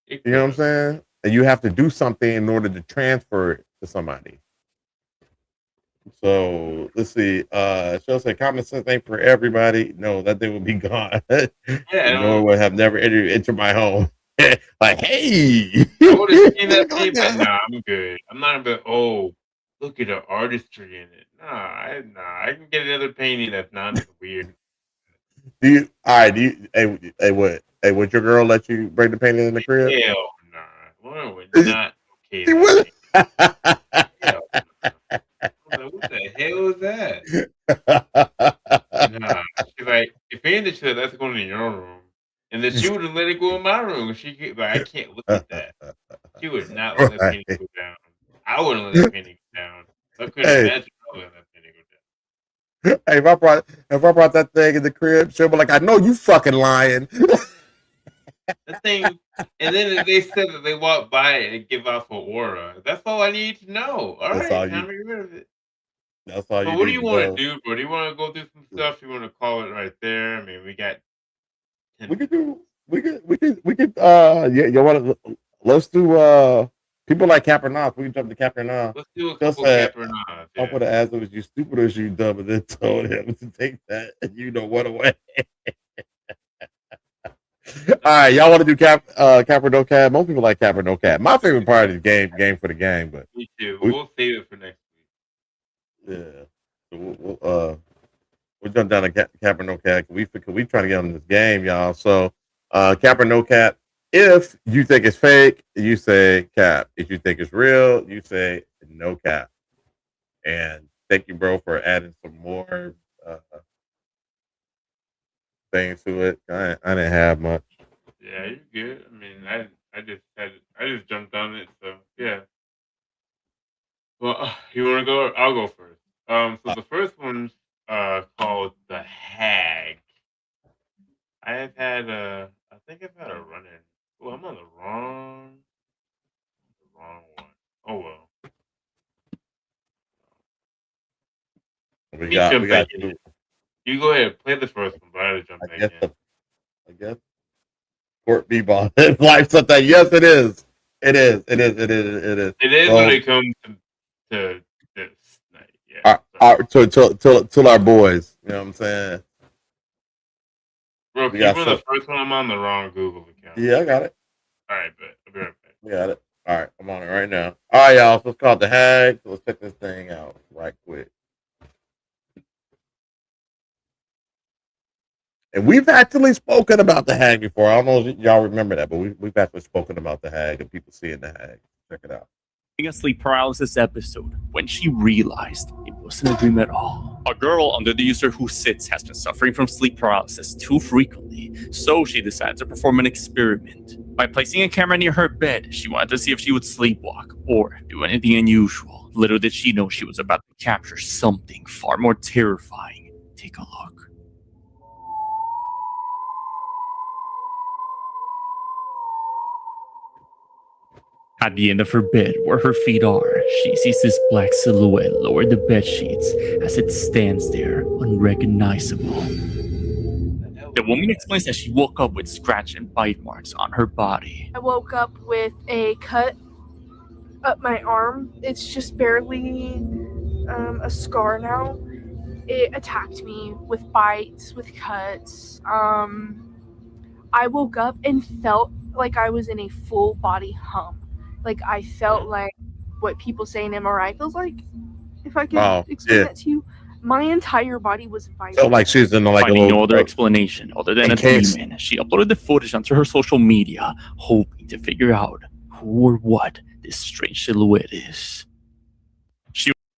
It You know what I'm saying? And you have to do something in order to transfer it to somebody. So let's see. She'll say common sense ain't for everybody. No, that thing would be gone. No one would have never entered my home. Like, hey, I would have seen that paint, but nah, I'm good. I'm not a bit. Oh, look at the artistry in it. I can get another painting that's not as weird. Do you would your girl let you bring the painting in the crib? Hell nah. One would not okay. She would. What the hell is that? Nah. She's like, if you ain't the that's going in your room. And then she would have let it go in my room. I can't look at that. She would not let that painting go down. I wouldn't let that painting go down. I couldn't imagine letting that painting go down. Hey, if I brought that thing in the crib, she'll be like, I know you fucking lying. That thing, and then they said that they walk by it and give off an aura. That's all I need to know. All right, time to get rid of it. That's all you. But what do you want to do, bro? Do you want to go through some stuff? You want to call it right there? I mean, we got. We could. You want to? Let's do. People like Capernaum. We can jump to Capernaum. Let's do a couple Capernaum. I would have asked him, "Was you stupid or was you dumb?" And then told him to take that. And you know what away. All right, y'all want to do Cap or no Cap? Most people like Cap or no Cap. My favorite part is game for the game, but me too. We'll save it for next week. Yeah, so we'll jump down to Cap or no Cap. We trying to get on this game, y'all. So Cap or no Cap. If you think it's fake, you say Cap. If you think it's real, you say no Cap. And thank you, bro, for adding some more things to it. I didn't have much. Yeah, you're good. I mean, I just jumped on it. So yeah. Well, you want to go? I'll go first. So the first one's called The Hag. I think I've had a run in. Oh, I'm on the wrong one. Oh well. We got two. You go ahead, play the first one, but I gotta jump back in. I guess Court B-ball life something. Yes, it is. It is It is when it comes to this night. Yeah. Till our boys. You know what I'm saying? Bro, keep on the first one. I'm on the wrong Google account. Yeah, I got it. All right, but I'll be right back. We got it. All right, I'm on it right now. All right, y'all. So it's called The Hag. So let's check this thing out right quick. And we've actually spoken about The Hag before. I don't know if y'all remember that, but we've actually spoken about The Hag and people seeing The Hag. Check it out. A sleep paralysis episode when she realized it wasn't a dream at all. A girl under the user Who Sits has been suffering from sleep paralysis too frequently, so she decided to perform an experiment. By placing a camera near her bed, she wanted to see if she would sleepwalk or do anything unusual. Little did she know she was about to capture something far more terrifying. Take a look. At the end of her bed, where her feet are, she sees this black silhouette lower the bed sheets as it stands there, unrecognizable. The woman explains that she woke up with scratch and bite marks on her body. I woke up with a cut up my arm. It's just barely a scar now. It attacked me with bites, with cuts. I woke up and felt like I was in a full body hum. Like I felt like what people say in MRI feels like. If I could explain that to you, my entire body was vibrating. So like she's in like finding no other explanation other than a demon, she uploaded the footage onto her social media, hoping to figure out who or what this strange silhouette is.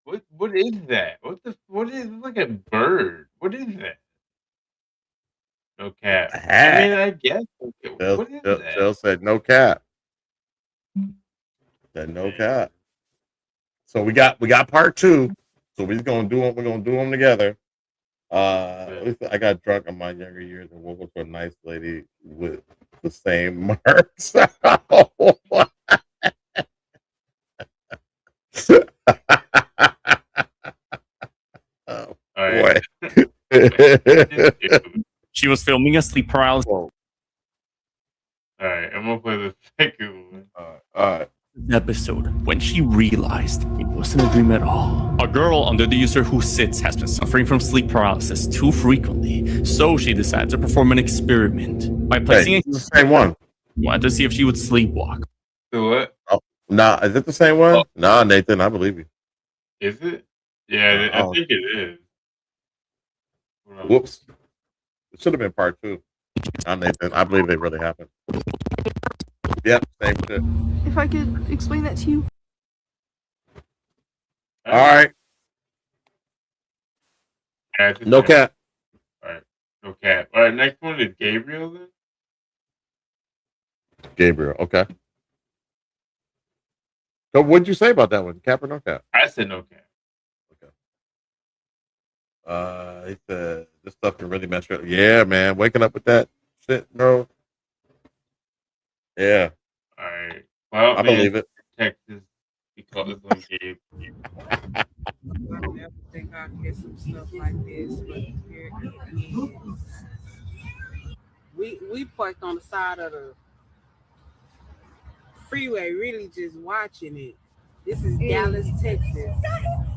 What is that? What is like a bird? What is that? No cat. I mean, I guess. Okay. What is that? Jill said no cat. Said no cat. So we got part two. So we're gonna do them. We're gonna do them together. I got drunk in my younger years and woke up to a nice lady with the same marks. Oh boy. She was filming a sleep paralysis. All right, I'm gonna play the second one. All right. Episode when she realized it wasn't a dream at all. A girl under the user Who Sits has been suffering from sleep paralysis too frequently, so she decided to perform an experiment. By placing the same one. Wanted to see if she would sleepwalk. Do what? Oh, nah, is it the same one? Nah, Nathan, I believe you. Is it? Yeah, I think it is. Whoops. It should have been part two. Nah, Nathan, I believe it really happened. Yep, same shit. If I could explain that to you. All right. No cat. All right. No cat. All right, next one is Gabriel then? Gabriel, okay. So what'd you say about that one? Cap or no cap? I said no cat. Okay. He said this stuff can really mess you up. Yeah, man. Waking up with that shit, bro. Yeah. All right. Well, I believe it. Texas, because it's on Gabe. I never think I'd get some stuff like this, but here it is. We parked on the side of the freeway, really just watching it. This is Dallas, Texas,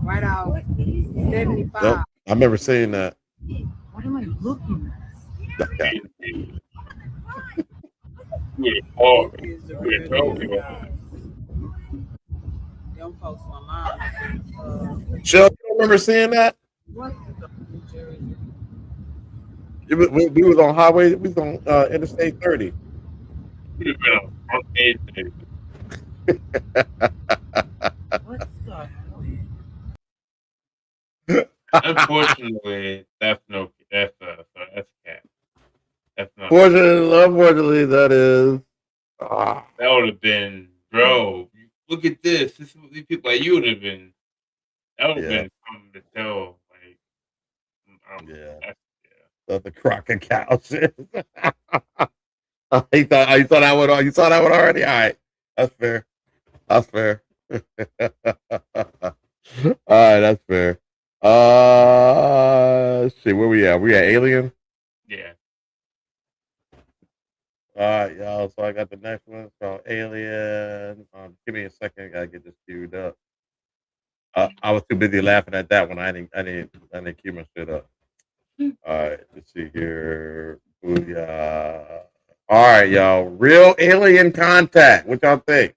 right off 75. Yep. I remember seeing that. What am I looking at? Okay. Them folks online. Jill, you remember seeing that? What? We was on highway. We was on Interstate 30. Unfortunately, that's cat. That's not. Fortunately, unfortunately, that is. That would have been, bro. Look at this. This is what these people like you would have been. That would have been something to tell. Like, That's the crocodile shit. You thought I would. You saw that one already. All right, that's fair. That's fair. All right, that's fair. Shit, where we at? We at Alien? Yeah. All right, y'all. So I got the next one. It's called Alien. Give me a second. I gotta get this queued up. I was too busy laughing at that one. I didn't queue my shit up. All right, let's see here. Booyah. All right, y'all. Real alien contact. What y'all think?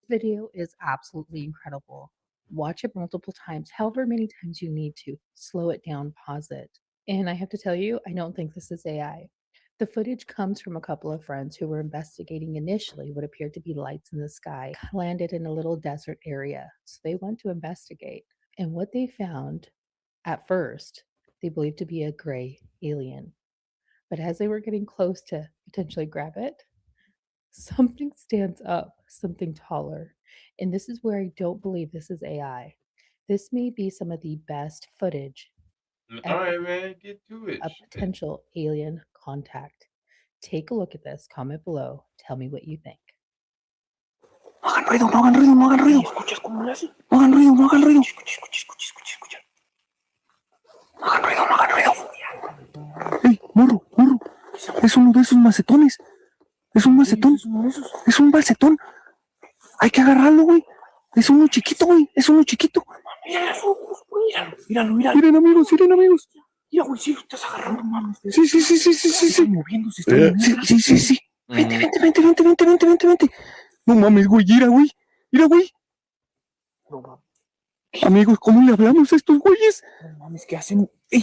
Video is absolutely incredible. Watch it multiple times, however many times you need to. Slow it down, pause it. And I have to tell you, I don't think this is AI. The footage comes from a couple of friends who were investigating initially what appeared to be lights in the sky, landed in a little desert area. So they went to investigate. And what they found, at first, they believed to be a gray alien. But as they were getting close to potentially grab it, something stands up, something taller. And this is where I don't believe this is AI. This may be some of the best footage All right, man, get to it. a potential alien contact. Take a look at this, comment below, tell me what you think. No hagan ruido, no hagan ruido, no hagan ruido. ¿Escuchas cómo lo hace? No hagan ruido, no hagan ruido. Escucha. No hagan ruido, no hagan ruido. ¡Ey, morro! Es uno de esos macetones. Es un macetón. Es un macetón. Hay que agarrarlo, güey. Es uno chiquito, güey. Es uno chiquito. Míralo. Miren, amigos. Mira, güey, sí, lo estás agarrando, mames. Sí. Se está moviendo. Sí. Vente. No mames, güey, mira, güey. No mames. Amigos, ¿cómo le hablamos a estos güeyes? No mames, ¿qué hacen? Ay,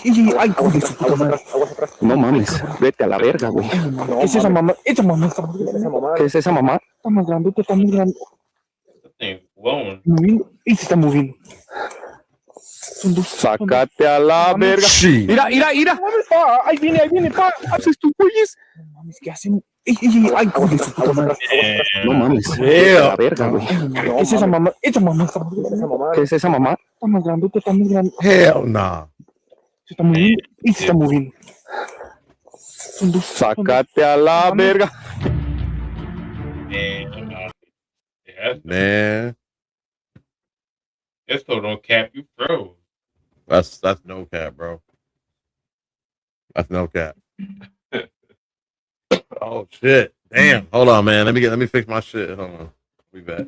hijo de su puta madre. No mames, vete a la verga, güey. ¿Qué es esa mamá? ¿Qué es esa mamá? Está más grande. Y se está moviendo. Sácate a la verga. Mira. Ahí viene, pa. Estos güeyes. No mames, ¿qué hacen? Ay, hijo de su puta madre. No mames. Vete a la verga, güey. ¿Qué es esa mamá? ¿Qué es esa mamá? Está más grande. Hell no. Se está moviendo. Y se está moviendo. Sácate a la verga. Man. That's so don't cap, you froze. That's no cap, bro. That's no cap. Oh shit. Damn. Hold on, man. Let me fix my shit. Hold on. We back.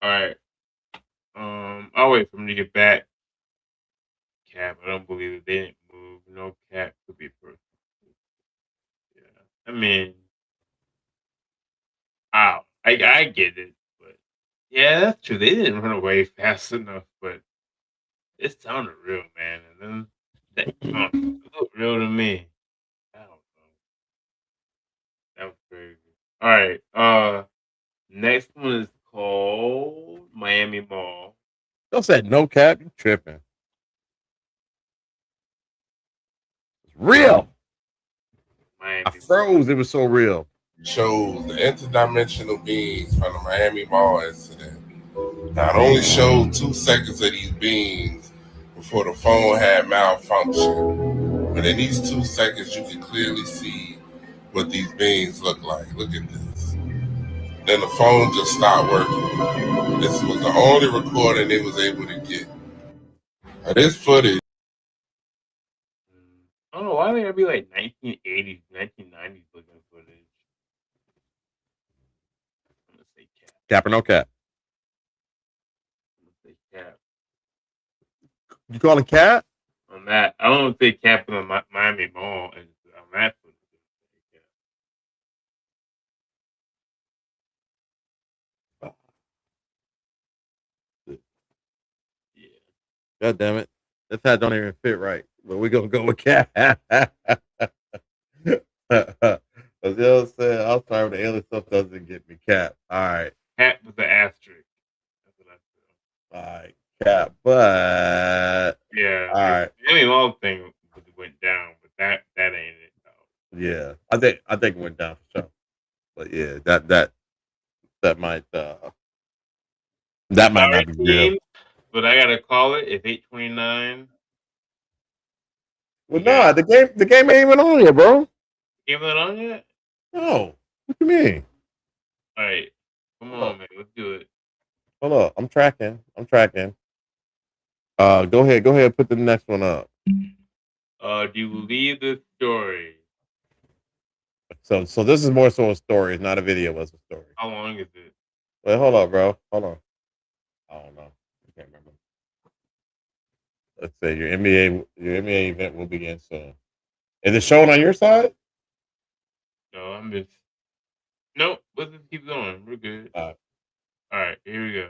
All right. I'll wait for them to get back. Cap, I don't believe it. They didn't move. No cap could be person. Yeah. I mean, I get it, but yeah, that's true. They didn't run away fast enough, but it sounded real, man. And then that looked real to me. I don't know. That was crazy. All right. Next one is called Miami Mall. Don't say no cap. You tripping? It's real. Miami I froze. It was so real. Shows the interdimensional beings from the Miami Mall incident. Now, it only showed 2 seconds of these beings before the phone had malfunctioned. But in these 2 seconds, you can clearly see what these beings look like. Look at this. Then the phone just stopped working. This was the only recording they was able to get. Now, this footage. I don't know why they gotta be like 1980s, 1990s looking footage. I'm gonna say cap. Cap or no cap? I'm gonna say cap. You call it cap? On that, I don't say cap in the Miami Mall. And on that footage, God damn it. This hat don't even fit right. But we're gonna go with cap. As the other said, I'm sorry, the alien stuff doesn't get me. Cap. All right. Cat with the asterisk. That's what I feel. All right. Cap. But Yeah. all right. The alien log thing went down, but that ain't it. Yeah. I think it went down for sure. But yeah, that might that might not be real. But I gotta call it. It's 8:29. Well, no, the game ain't even on yet, bro. Game not on yet? No. What you mean? All right. Come on, man. Let's do it. Hold up. I'm tracking. Go ahead. Put the next one up. Do you believe this story? So this is more so a story. It's not a video. It's a story. How long is it? Wait, hold up, bro. Hold on. I don't know. I can't remember. Let's say your NBA event will begin soon. Is it showing on your side? No, I'm just. Nope. Let's just keep going. We're good. All right. Here we go.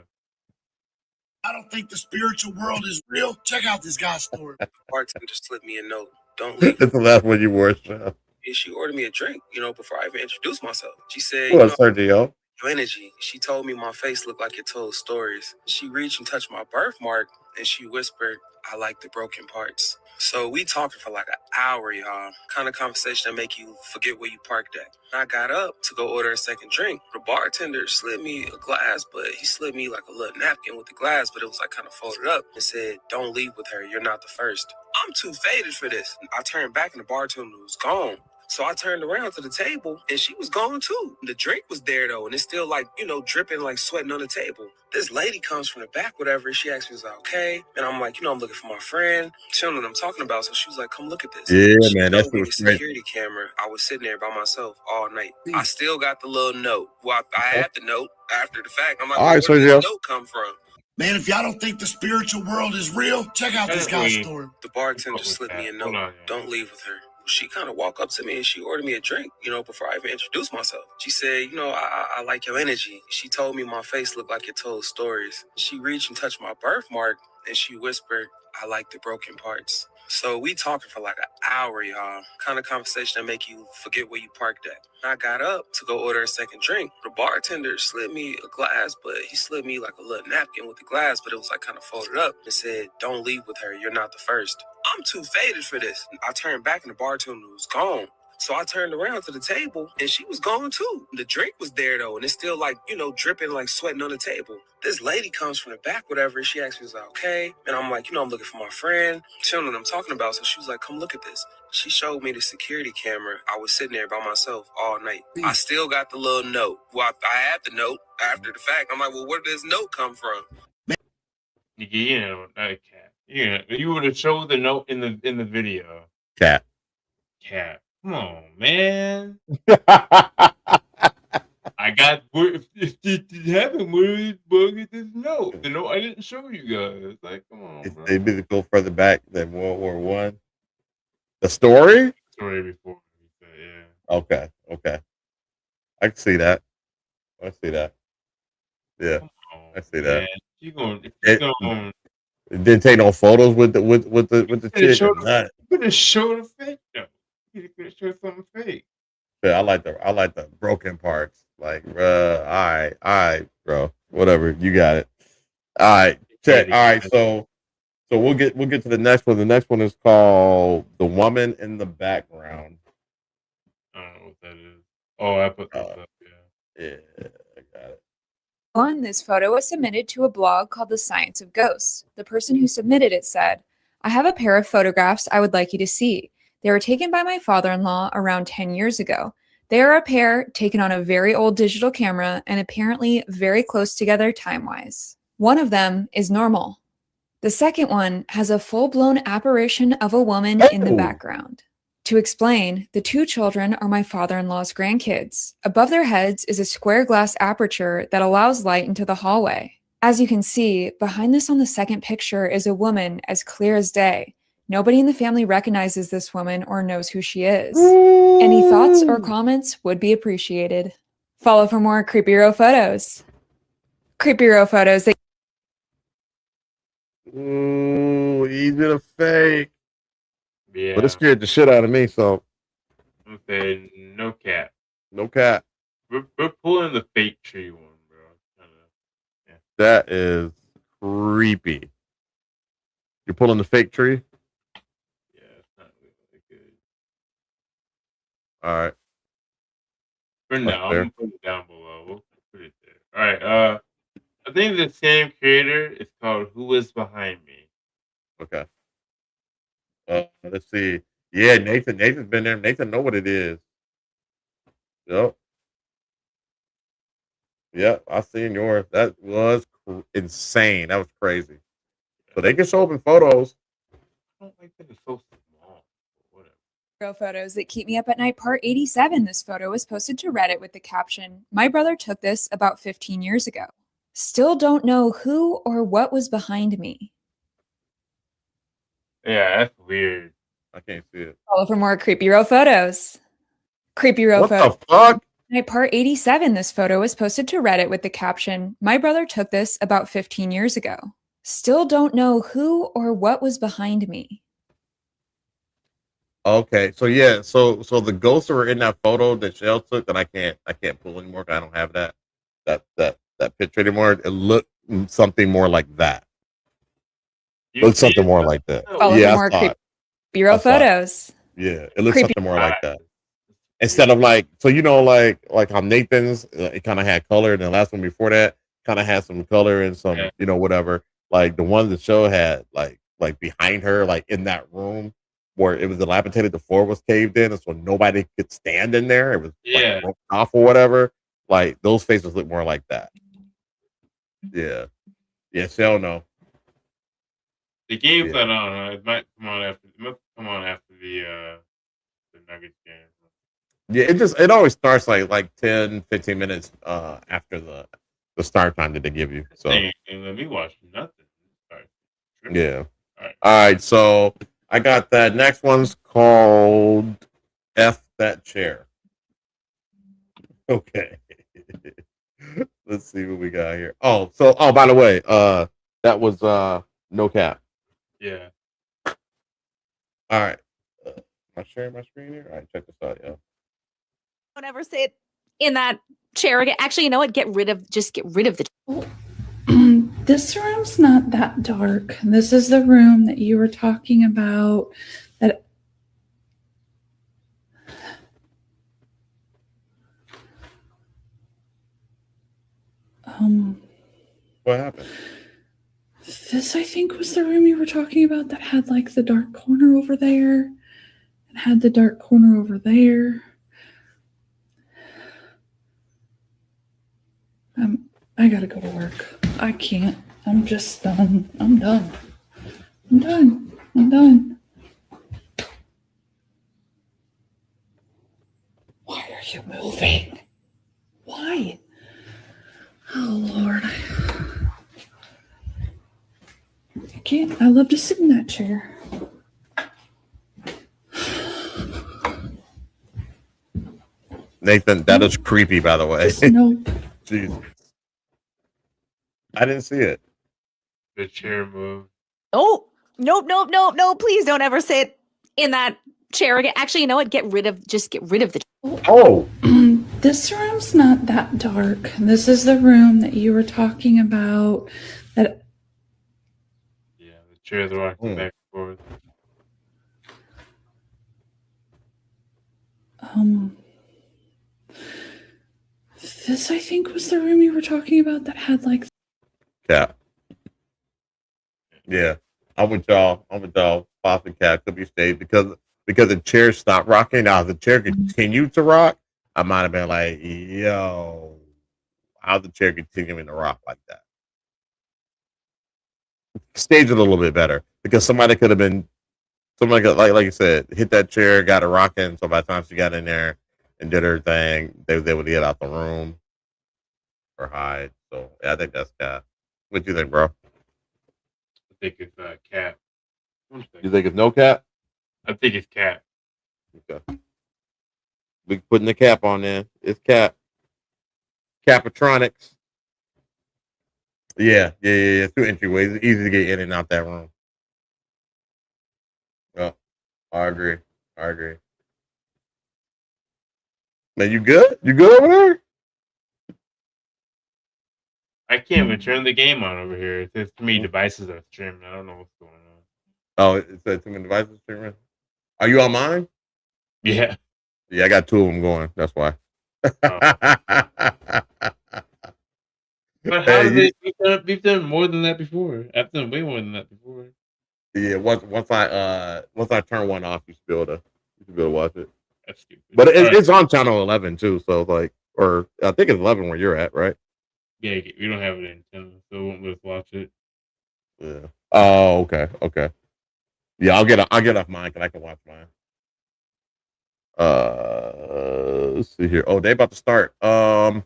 I don't think the spiritual world is real. Check out this guy's story. Bartender slipped me a note. Don't leave. It's the last one you wore, Sean. And she ordered me a drink, before I even introduced myself. She said, What, Sergio? your energy. She told me my face looked like it told stories. She reached and touched my birthmark, and she whispered, I like the broken parts. So we talking for like an hour, y'all. Kind of conversation that make you forget where you parked at. I got up to go order a second drink. The bartender slid me a glass, but he slid me like a little napkin with the glass, but it was like kind of folded up and said, don't leave with her. You're not the first. I'm too faded for this. I turned back and the bartender was gone. So I turned around to the table and she was gone too. The drink was there though, and it's still like, dripping, like sweating on the table. This lady comes from the back, whatever, and she asked me, is that okay? And I'm like, I'm looking for my friend. She don't know what I'm talking about. So she was like, come look at this. Yeah, She man, showed that's me the what's great. security camera. I was sitting there by myself all night. I still got the little note. Well, I had the note after the fact. I'm like, All right, where did Sergio. this note come from? Man, if y'all don't think the spiritual world is real, check out this guy's story. The bartender slipped me a note. Don't leave with her. She kind of walked up to me and she ordered me a drink, before I even introduced myself. She said, I like your energy. She told me my face looked like it told stories. She reached and touched my birthmark and she whispered, I like the broken parts. So we talking for like an hour, y'all. Kind of conversation that make you forget where you parked at. I got up to go order a second drink. The bartender slid me a glass, but he slid me like a little napkin with the glass, but it was like kind of folded up and said, don't leave with her. You're not the first. I'm too faded for this. I turned back and the bartender was gone. So I turned around to the table and she was gone too. The drink was there though, and it's still like, dripping, like sweating on the table. This lady comes from the back, whatever, and she asked me, is that okay? And I'm like, I'm looking for my friend. She don't know what I'm talking about. So she was like, come look at this. She showed me the security camera. I was sitting there by myself all night. I still got the little note. Well, I had the note after the fact. I'm like, well, where did this note come from? Cat. Yeah, you would have showed the note in the video. Cat. Come on, man. I got if it happened, where is this note? The note I didn't show you guys. Like, come on, bro. They need to go further back than World War One. The story? Story before. Yeah. Okay. I can see that. Yeah. I see that. It didn't take no photos with the chick. You could have showed a fake though. You could have showed something fake. Yeah, I like the broken parts. Like, all right, bro. Whatever, you got it. All right, check. All right, so we'll get to the next one. The next one is called "The Woman in the Background." I don't know what that is. Oh, I put this up. Yeah, I got it. This photo was submitted to a blog called The Science of Ghosts. The person who submitted it said, I have a pair of photographs I would like you to see. They were taken by my father-in-law around 10 years ago. They are a pair taken on a very old digital camera and apparently very close together time-wise. One of them is normal. The second one has a full-blown apparition of a woman in the background. To explain, the two children are my father-in-law's grandkids. Above their heads is a square glass aperture that allows light into the hallway. As you can see, behind this on the second picture is a woman as clear as day. Nobody in the family recognizes this woman or knows who she is. Any thoughts or comments would be appreciated. Follow for more Creepy-Ro photos. Creepy-Ro photos. Ooh, easy to fake. Yeah. But it scared the shit out of me, so. I'm saying no cap. No cap. We're pulling the fake tree one, bro. Yeah. That is creepy. You're pulling the fake tree? Yeah, it's not really good. All right. For now, I'm gonna put it down below. We'll put it there. All right. I think the same creator is called Who Is Behind Me. Okay. Let's see. Yeah, Nathan. Nathan's been there. Nathan know what it is. Yep. Yep. I seen yours. That was insane. That was crazy. So they can show up in photos. I don't like that it's so small. Whatever. Photos that keep me up at night, part 87. This photo was posted to Reddit with the caption, "My brother took this about 15 years ago. Still don't know who or what was behind me." Yeah, that's weird. I can't see it. Follow for more Creepy Row photos. Creepy Row What photos. the fuck? Night part 87. This photo was posted to Reddit with the caption, "My brother took this about 15 years ago. Still don't know who or what was behind me." Okay, so yeah, so the ghosts that were in that photo that Shell took that I can't pull anymore 'cause I don't have that picture anymore. It looked something more like that. Looked something more like that. Follow Yeah, for I more saw it. Creepy Row I saw it. photos. Yeah, it looks Creepy. something more like that. Instead of like, so like how Nathan's it kind of had color, and the last one before that kind of had some color and some whatever. Like the one the show had like behind her, like in that room where it was dilapidated, the floor was caved in, and so nobody could stand in there. It was like roped off or whatever. Like those faces look more like that. Yeah, yeah. Shell no. The game's Yeah. I don't know. It might come on after the Nuggets game. Yeah, it always starts like 10, 15 minutes after the start time that they give you. So And let me watch nothing. yeah. All right. So I got that. Next one's called F That Chair. Okay. Let's see what we got here. Oh, by the way, that was no cap. Yeah. All right. Am I sharing my screen here? All right, check this out, yeah. Don't ever sit in that chair again. Actually, you know what? Get rid of the. This room's not that dark. This is the room that you were talking about. That What happened? this I think was the room you were talking about that had like the dark corner over there, and had the dark corner over there. I gotta go to work. I can't. I'm just done. I'm done. I'm done. I'm done. Why are you moving? Why? Oh, Lord. I can't. I love to sit in that chair. Nathan, that is creepy, by the way. Nope. Jesus. I didn't see it. The chair moved. Oh, nope. Please don't ever sit in that chair again. Actually, you know what? Get rid of the. Oh. This room's not that dark. This is the room that you were talking about. That The chairs are rocking back and forth. This I think was the room you were talking about that had like. Cap. Yeah. I'm with y'all. Boss and Cap could be stayed because the chair stopped rocking. Now, if the chair continued to rock, I might have been like, yo, how's the chair continuing to rock like that? Stage it a little bit better because somebody could, like you said, hit that chair, got it rocking. So by the time she got in there and did her thing, they would get out the room or hide. So yeah, I think that's Cap. What do you think, bro? I think it's Cap. You think it's no cap? I think it's Cap. Okay. We putting the cap on there. It's Cap. Capatronics. Yeah. 2 entryways. It's easy to get in and out that room. Yeah, I agree. Man, you good? You good over there? I can't even turn the game on over here. There's too many devices are streaming. I don't know what's going on. Oh, it said too many devices streaming. Are you on mine? Yeah. Yeah, I got 2 of them going. That's why. But how did we've done more than that before? I've done way more than that before. Yeah, once I turn one off, you should be able to watch it. That's stupid. But it's on channel 11 too, so like, or I think it's 11 where you're at, right? Yeah, we don't have it in channel, so we won't let us watch it. Yeah. Oh, okay. Yeah, I'll get off mine because I can watch mine. Let's see here. Oh, they about to start. All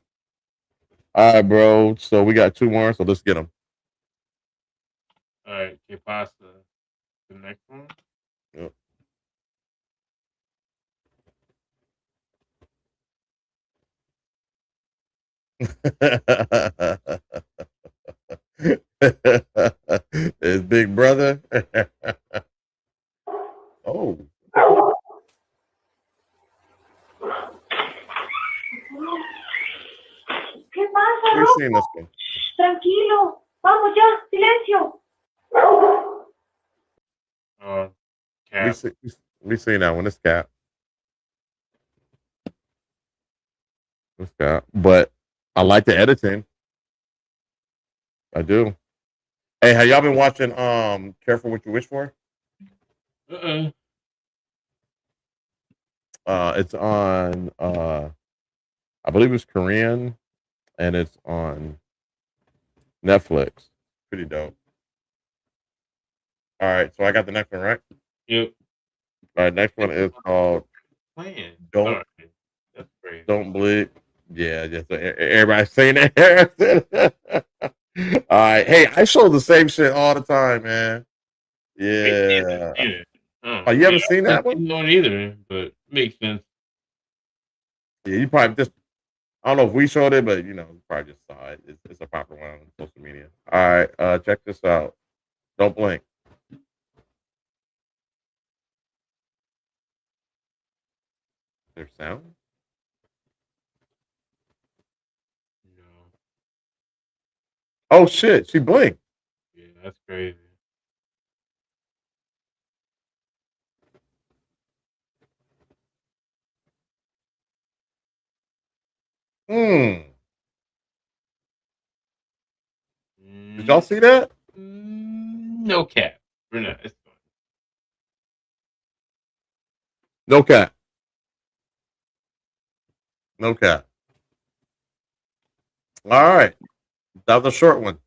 right, bro. So we got 2 more, so let's get them. All right, que pasa? The next one. Yep. His big brother. Oh. ¿Qué pasa, We've Rocco? seen this one. Tranquilo. Vamos ya, silencio. We seen that one. This cat. But I like the editing. I do. Hey, have y'all been watching Careful What You Wish For? It's on I believe it's Korean and it's on Netflix. Pretty dope. All right, so I got the next one, right? Yep. All right, next one is called Don't That's crazy. Don't Bleed. Yeah, just everybody's saying that. All right, hey, I show the same shit all the time, man. Yeah. Oh, you haven't seen that one? No, either, but makes sense. Yeah, you probably just. I don't know if we showed it, but you probably just saw it. It's a popular one on social media. All right, check this out. Don't blink. There's sound? No. Oh shit, she blinked. Yeah, that's crazy. Did y'all see that? No cap. We're not. It's fine. No cat. No cat. All right. That was a short one.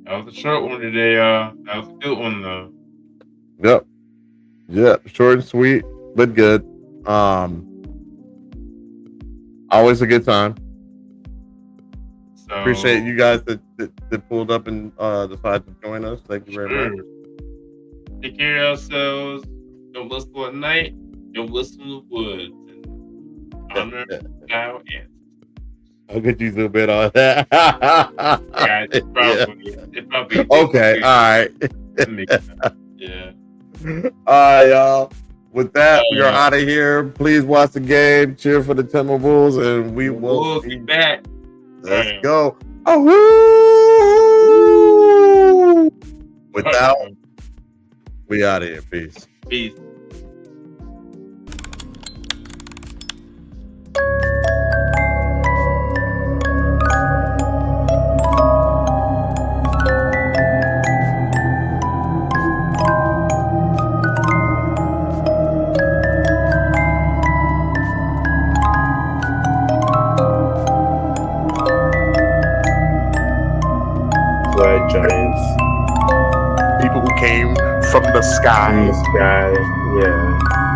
That was a short one today. That was a good one though. Yep. Yeah, short and sweet, but good. Always a good time. So, appreciate you guys that pulled up and decided to join us. Thank you very much. Take care of yourselves. Don't listen at night. Don't listen to the woods. And honor our ancestors. I'll get you a bit on that. Yeah, it probably okay, all right. Yeah. All right, y'all. With that, we are out of here. Please watch the game. Cheer for the Timberwolves, and we will be back. Let's go. Oh, without, we out of here. Peace. Peace. Giants. People who came from the sky. Yeah.